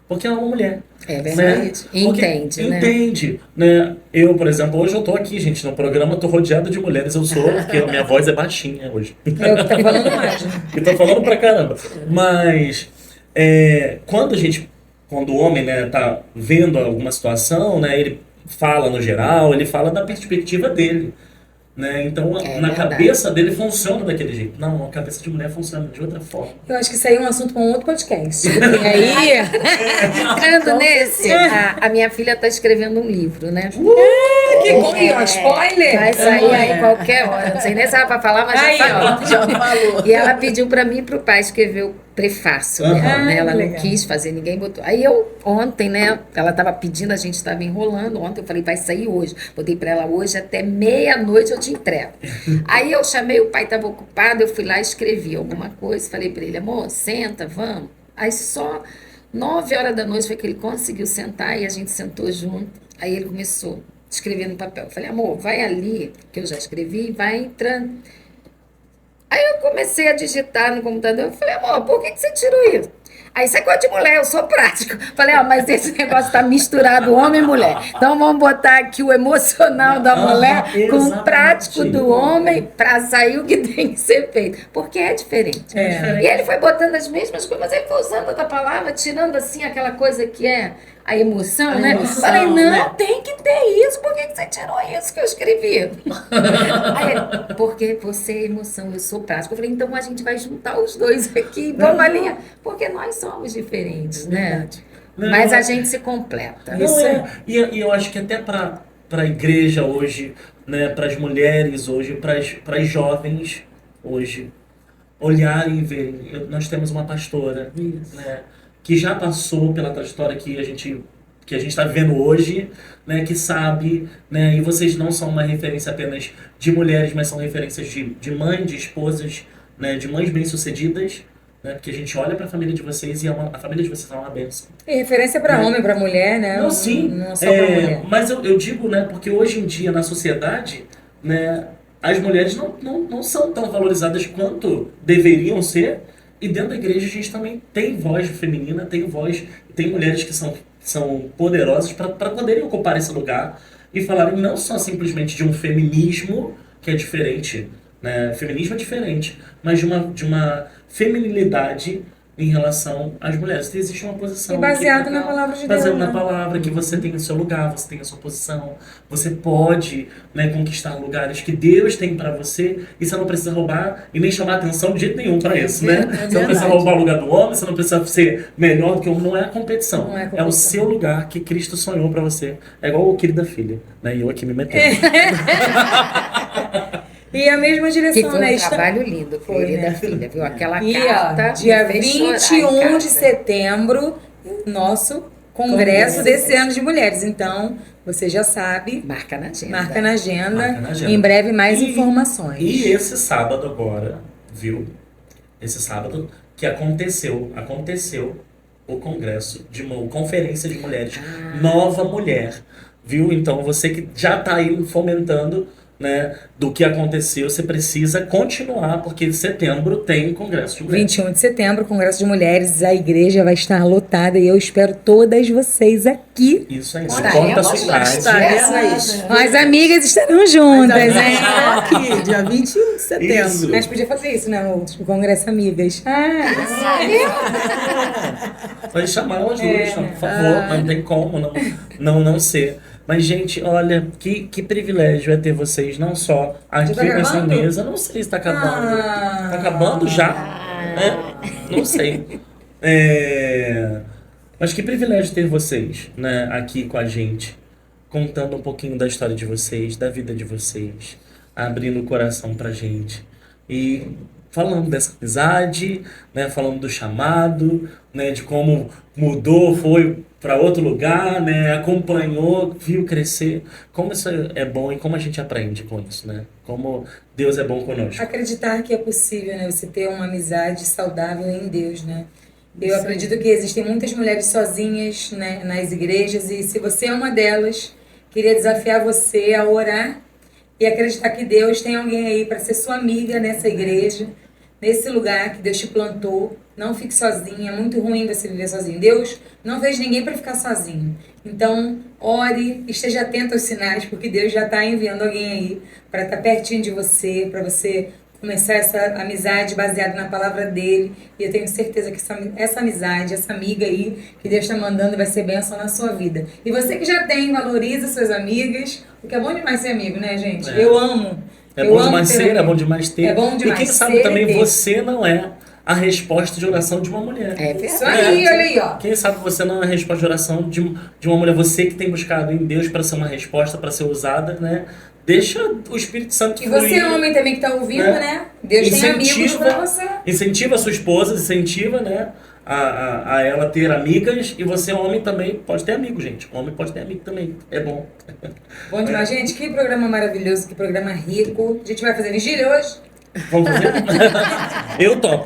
Porque ela é uma mulher. É verdade. Né? Entende, né? Entende, né? Eu, por exemplo, hoje eu tô aqui, gente, no programa, eu tô rodeado de mulheres. Eu sou, porque a minha voz é baixinha hoje. É o que tá falando mais, né? E tô falando pra caramba. Mas quando o homem, né, tá vendo alguma situação, né, ele fala no geral, ele fala da perspectiva dele. Né? Então, na verdade. cabeça dele funciona daquele jeito. Não, a cabeça de mulher funciona de outra forma. Eu acho que isso aí é um assunto para um outro podcast. E aí. Entrando nesse, a minha filha está escrevendo um livro, né? Que bom, e ó, spoiler! Vai sair aí qualquer hora. Não sei nem se era para falar, mas Aí, já falou. ó. Já falou. E ela pediu para mim e para o pai escrever o prefácio. Né? Ela não legal. quis fazer, ninguém botou. Aí eu, ontem, né? Ela estava pedindo, a gente estava enrolando. Ontem eu falei, vai sair hoje. Botei para ela hoje, até meia-noite eu te entrego. Aí eu chamei, o pai estava ocupado, eu fui lá e escrevi alguma coisa. Falei para ele, amor, senta, vamos. Aí só 9 horas da noite foi que ele conseguiu sentar e a gente sentou junto. Aí ele começou a escrever no papel. Eu falei, amor, vai ali, que eu já escrevi, vai entrando. Aí eu comecei a digitar no computador. Eu falei, amor, por que você tirou isso? Aí você é coisa de mulher, eu sou prático. Falei, mas esse negócio tá misturado homem e mulher. Então vamos botar aqui o emocional da mulher com o exatamente. prático do homem para sair o que tem que ser feito. Porque é diferente. E ele foi botando as mesmas coisas, mas ele foi usando outra palavra, tirando assim aquela coisa que é a emoção, A né? emoção, Falei, não, né? tem que ter isso. Por que você tirou isso que eu escrevi? Aí ele, porque você é emoção, eu sou prático. Eu falei, então a gente vai juntar os dois aqui, vamos alinhar. Porque nós somos diferentes, né? Não, Mas a gente se completa. Não e eu acho que até para a igreja hoje, né, para as mulheres hoje, para as jovens hoje, olharem e verem. Nós temos uma pastora, Isso. né, que já passou pela trajetória que a gente está vivendo hoje, né, que sabe, né, e vocês não são uma referência apenas de mulheres, mas são referências de mães, de esposas, né, de mães bem-sucedidas, né, porque a gente olha para a família de vocês e a família de vocês é uma bênção. E referência para Né? homem, para mulher, né? Não, sim, Não só para mulher. mas eu digo, né, porque hoje em dia na sociedade, né, as mulheres não são tão valorizadas quanto deveriam ser, e dentro da igreja a gente também tem voz feminina, tem mulheres que são poderosas para poderem ocupar esse lugar e falarem não só simplesmente de um feminismo que é diferente, né, feminismo é diferente, mas de uma feminilidade em relação às mulheres. Existe uma posição E baseado que- na palavra de Deus. baseado na né? palavra, que você tem o seu lugar, você tem a sua posição, você pode, né, conquistar lugares que Deus tem para você, e você não precisa roubar e nem chamar atenção de jeito nenhum para isso, né? Você não precisa roubar o lugar do homem, você não precisa ser melhor do que o homem, não é a competição. Não é a É o competição. seu lugar que Cristo sonhou para você. É igual o querida filha, né? E eu aqui me metendo. E a mesma Que direção, foi né? um trabalho lindo, Foi, querida né? filha, viu? Aquela E, carta ó, dia me fez chorar em 21 de casa. setembro, nosso congresso desse ano de mulheres. Então, você já sabe, Marca na agenda. marca na agenda. Marca na agenda. Em breve, mais E- informações. E esse sábado agora, viu? Esse sábado que aconteceu o congresso de conferência de mulheres, Nova Mulher, viu? Então você que já está aí fomentando, né, do que aconteceu, você precisa continuar, porque em setembro tem congresso de mulheres. 21 de setembro, Congresso de Mulheres, a igreja vai estar lotada e eu espero todas vocês aqui. Isso aí, não Estaremos importa a sua idade. Estaremos. As amigas estarão juntas, né? Aqui, dia 21 de setembro. Isso. Mas podia fazer isso, né? No último Congresso Amigas. Pode chamar elas duas, por favor, mas não tem como não ser. Mas, gente, olha, que privilégio é ter vocês, não só aqui tá nessa gravando? mesa, não sei se tá acabando. Tá acabando já? Não sei. Mas que privilégio ter vocês, né, aqui com a gente, contando um pouquinho da história de vocês, da vida de vocês, abrindo o coração pra gente. E falando dessa amizade, né, falando do chamado, né, de como mudou, foi para outro lugar, né, acompanhou, viu crescer. Como isso é bom e como a gente aprende com isso, né? Como Deus é bom conosco. Acreditar que é possível, né? Você ter uma amizade saudável em Deus, né? Eu acredito que existem muitas mulheres sozinhas, né, nas igrejas, e se você é uma delas, queria desafiar você a orar e acreditar que Deus tem alguém aí para ser sua amiga nessa igreja, nesse lugar que Deus te plantou. Não fique sozinha, é muito ruim você viver sozinho. Deus não fez ninguém para ficar sozinho. Então, ore, esteja atento aos sinais, porque Deus já está enviando alguém aí para estar pertinho de você, para você começar essa amizade baseada na palavra dele. E eu tenho certeza que essa amizade, essa amiga aí que Deus está mandando vai ser bênção na sua vida. E você que já tem, valoriza suas amigas, porque é bom demais ser amigo, né, gente? É. Eu amo. É Eu bom amo demais ter ser, é amigo. bom demais ter. É bom demais e quem sabe ser e também ter. você não é a resposta de oração de uma mulher. É Isso verdade. aí, olha aí, ó. Quem sabe você não é a resposta de oração de uma mulher, você que tem buscado em Deus para ser uma resposta, para ser usada, né? Deixa o Espírito Santo E você, fluir. homem também que tá ouvindo, Né? né? Deus tem amigos pra você. Incentiva a sua esposa, incentiva, né, a ela ter amigas, e você, homem, também pode ter amigo, gente. Homem pode ter amigo também, é bom. Bom demais, gente. Que programa maravilhoso, que programa rico. A gente vai fazer vigília hoje? Vamos fazer? Eu topo.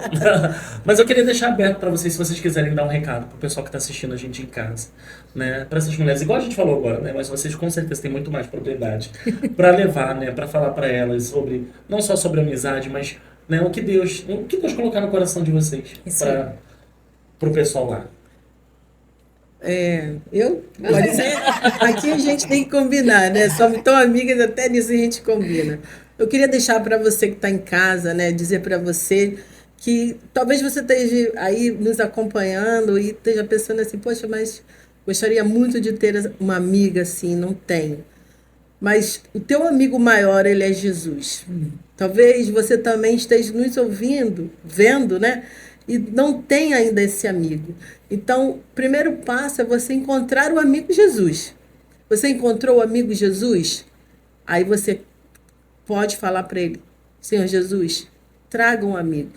Mas eu queria deixar aberto para vocês, se vocês quiserem dar um recado pro pessoal que tá assistindo a gente em casa, né? Para essas mulheres, igual a gente falou agora, né? Mas vocês com certeza têm muito mais propriedade para levar, né? Para falar para elas sobre, não só sobre amizade, mas, né, o que Deus colocar no coração de vocês Isso aí. para pro pessoal lá. Pode ser? Aqui a gente tem que combinar, né? Somos tão amigas, até nisso a gente combina. Eu queria deixar para você que está em casa, né? Dizer para você que talvez você esteja aí nos acompanhando e esteja pensando assim, poxa, mas gostaria muito de ter uma amiga assim, não tenho. Mas o teu amigo maior, ele é Jesus. Talvez você também esteja nos ouvindo, vendo, né? E não tem ainda esse amigo. Então, o primeiro passo é você encontrar o amigo Jesus. Você encontrou o amigo Jesus? Aí você pode falar para ele, Senhor Jesus, traga um amigo.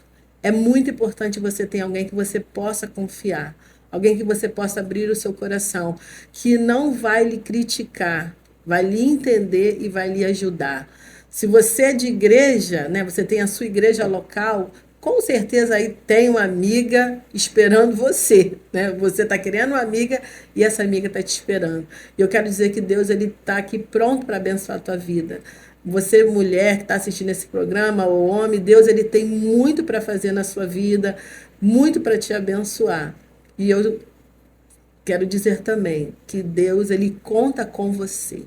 É muito importante você ter alguém que você possa confiar, alguém que você possa abrir o seu coração, que não vai lhe criticar, vai lhe entender e vai lhe ajudar. Se você é de igreja, né, você tem a sua igreja local, com certeza aí tem uma amiga esperando você, né? Você está querendo uma amiga e essa amiga está te esperando. E eu quero dizer que Deus ele está aqui pronto para abençoar a tua vida. Você, mulher que está assistindo esse programa, ou homem, Deus ele tem muito para fazer na sua vida, muito para te abençoar. E eu quero dizer também que Deus ele conta com você.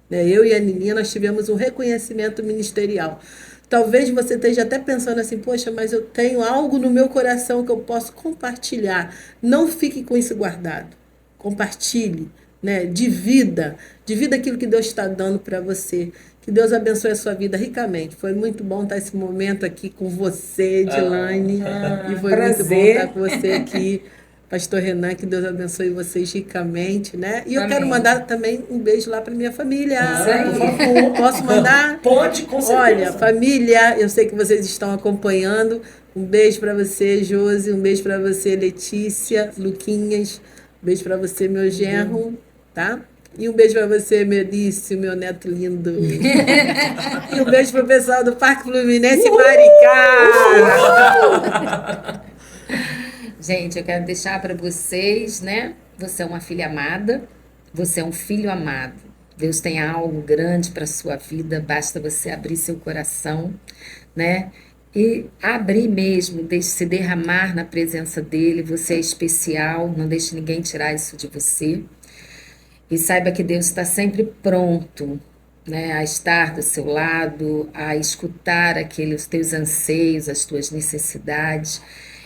Né? Eu e a Nininha, nós tivemos um reconhecimento ministerial. Talvez você esteja até pensando assim, poxa, mas eu tenho algo no meu coração que eu posso compartilhar. Não fique com isso guardado. Compartilhe, né? Divida aquilo que Deus está dando para você. Que Deus abençoe a sua vida ricamente. Foi muito bom estar esse momento aqui com você, Edilane. E foi prazer. muito bom estar com você aqui, Pastor Renan, que Deus abençoe vocês ricamente, né? E eu Amém. quero mandar também um beijo lá para minha família. Isso aí. Por favor, posso mandar? Pode, com certeza. Olha, família, eu sei que vocês estão acompanhando. Um beijo para você, Josi. Um beijo para você, Letícia, Luquinhas. Um beijo para você, meu genro, tá? E um beijo para você, Melício, meu neto lindo. E um beijo para o pessoal do Parque Fluminense Maricá. Gente, eu quero deixar para vocês, né? Você é uma filha amada, você é um filho amado. Deus tem algo grande para sua vida, basta você abrir seu coração, né? E abrir mesmo, deixe se derramar na presença dele. Você é especial, não deixe ninguém tirar isso de você. E saiba que Deus está sempre pronto, né, a estar do seu lado, a escutar os teus anseios, as tuas necessidades.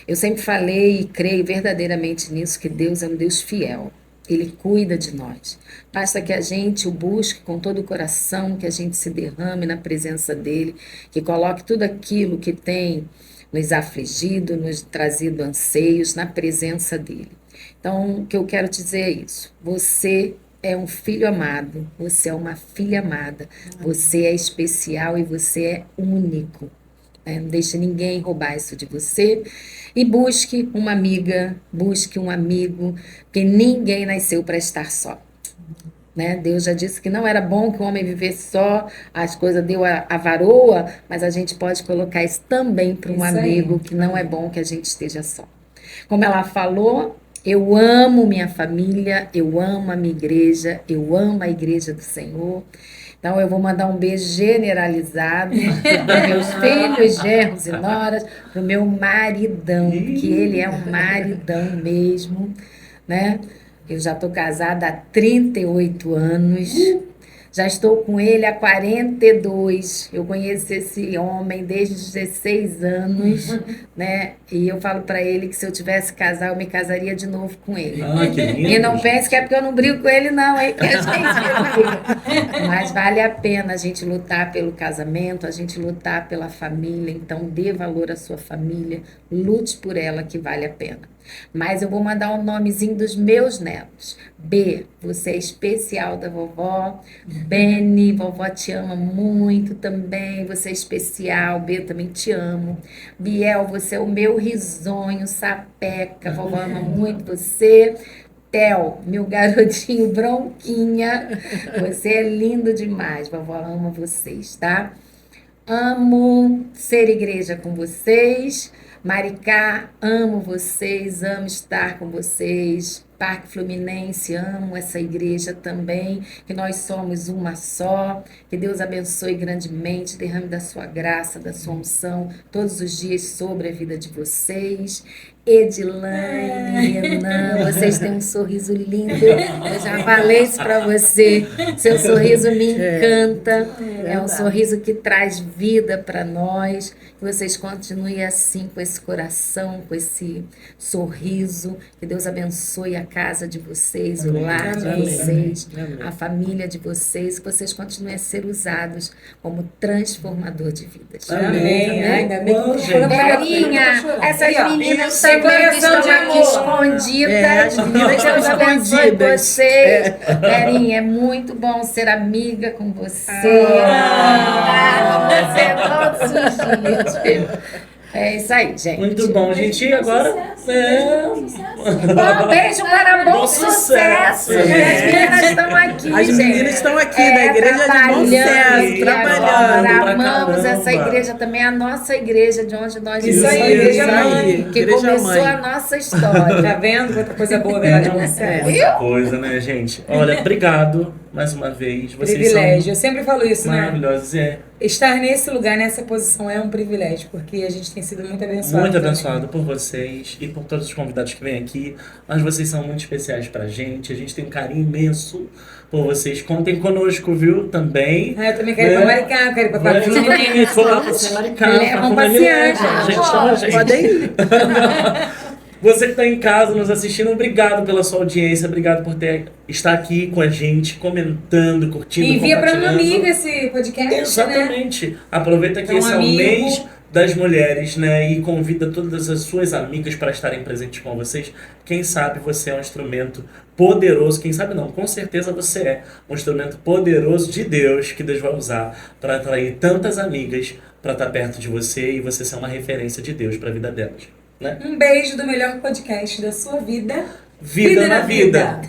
Eu sempre falei e creio verdadeiramente nisso, que Deus é um Deus fiel. Ele cuida de nós. Basta que a gente o busque com todo o coração, que a gente se derrame na presença dele, que coloque tudo aquilo que tem nos afligido, nos trazido anseios na presença dele. Então, o que eu quero te dizer é isso. Você é um filho amado, você é uma filha amada, você é especial e você é único. Não deixe ninguém roubar isso de você. E busque uma amiga, busque um amigo, porque ninguém nasceu para estar só. Né? Deus já disse que não era bom que o homem vivesse só, as coisas deu a varoa, mas a gente pode colocar isso também para um Isso aí. amigo, que não é bom que a gente esteja só. Como ela falou, eu amo minha família, eu amo a minha igreja, eu amo a igreja do Senhor. Então, eu vou mandar um beijo generalizado para meus filhos, genros e noras, para o meu maridão, que ele é um maridão mesmo, né? Eu já estou casada há 38 anos, já estou com ele há 42. Eu conheci esse homem desde os 16 anos, né? E eu falo para ele que se eu tivesse casar, eu me casaria de novo com ele. Ah, que lindo. E não pense que é porque eu não brigo com ele, não, hein? Que a gente briga. Mas vale a pena a gente lutar pelo casamento, a gente lutar pela família. Então, dê valor à sua família, lute por ela, que vale a pena. Mas eu vou mandar um nomezinho dos meus netos. B, você é especial da vovó. Beni, vovó te ama muito também. Você é especial. B, eu também te amo. Biel, você é o meu risonho, sapeca. Vovó ama muito você. Theo, meu garotinho bronquinha. Você é lindo demais. Vovó ama vocês, tá? Amo ser igreja com vocês. Maricá, amo vocês, amo estar com vocês. Parque Fluminense, amo essa igreja também, que nós somos uma só. Que Deus abençoe grandemente, derrame da sua graça, da sua unção, todos os dias sobre a vida de vocês. Edilane, Renan, vocês têm um sorriso lindo. Eu já falei isso para você. Seu sorriso me encanta. É um sorriso que traz vida para nós. Que vocês continuem assim, com esse coração, com esse sorriso. Que Deus abençoe a casa de vocês, o lar de vocês, a família de vocês. Que vocês continuem a ser usados como transformador de vidas. Amém. Ainda bem Bom, que gente. Verinha, essas Aí, ó, meninas sem também que coração estão de aqui amor. escondidas. As meninas estão Deus abençoe escondidas. vocês. Verinha, é muito bom ser amiga com você. Você todos os dias. É isso aí, gente. Muito bom, gente. E agora? Bom, beijo para bom sucesso. gente. As meninas estão aqui, As gente. meninas estão aqui da Igreja de Bom Sucesso, trabalhando. Agora, pra amamos caramba. essa igreja também, a nossa igreja, de onde nós Isso aí, viemos, igreja né? mãe. Que Igreja começou mãe. a nossa história. Tá vendo quanta coisa boa veio lá de você? Muita coisa, né, gente? Olha, obrigado mais uma vez. Vocês Privilégio. Eu são sempre falo isso, né? maravilhosos. É Estar nesse lugar, nessa posição é um privilégio, porque a gente tem sido muito abençoado. muito também. abençoado por vocês e por todos os convidados que vêm aqui. Mas vocês são muito especiais pra gente. A gente tem um carinho imenso por vocês. Contem conosco, viu? Também. Ah, eu também quero ir pra Maricá, eu quero ir pra Papinha. Vou lá pra você, Maricá. Levam pra comer passeante, milagre. Gente, amor. chama a gente. Podem ir. Você que está em casa nos assistindo, obrigado pela sua audiência, obrigado por estar aqui com a gente, comentando, curtindo, E envia pra uma compartilhando. amiga esse podcast, né? Exatamente. Aproveita que Pra um esse é o amigo. mês das mulheres, né? E convida todas as suas amigas para estarem presentes com vocês. Quem sabe você é um instrumento poderoso, quem sabe não, com certeza você é um instrumento poderoso de Deus que Deus vai usar para atrair tantas amigas para estar perto de você e você ser uma referência de Deus para a vida delas, né? Um beijo do melhor podcast da sua vida. Vida na vida.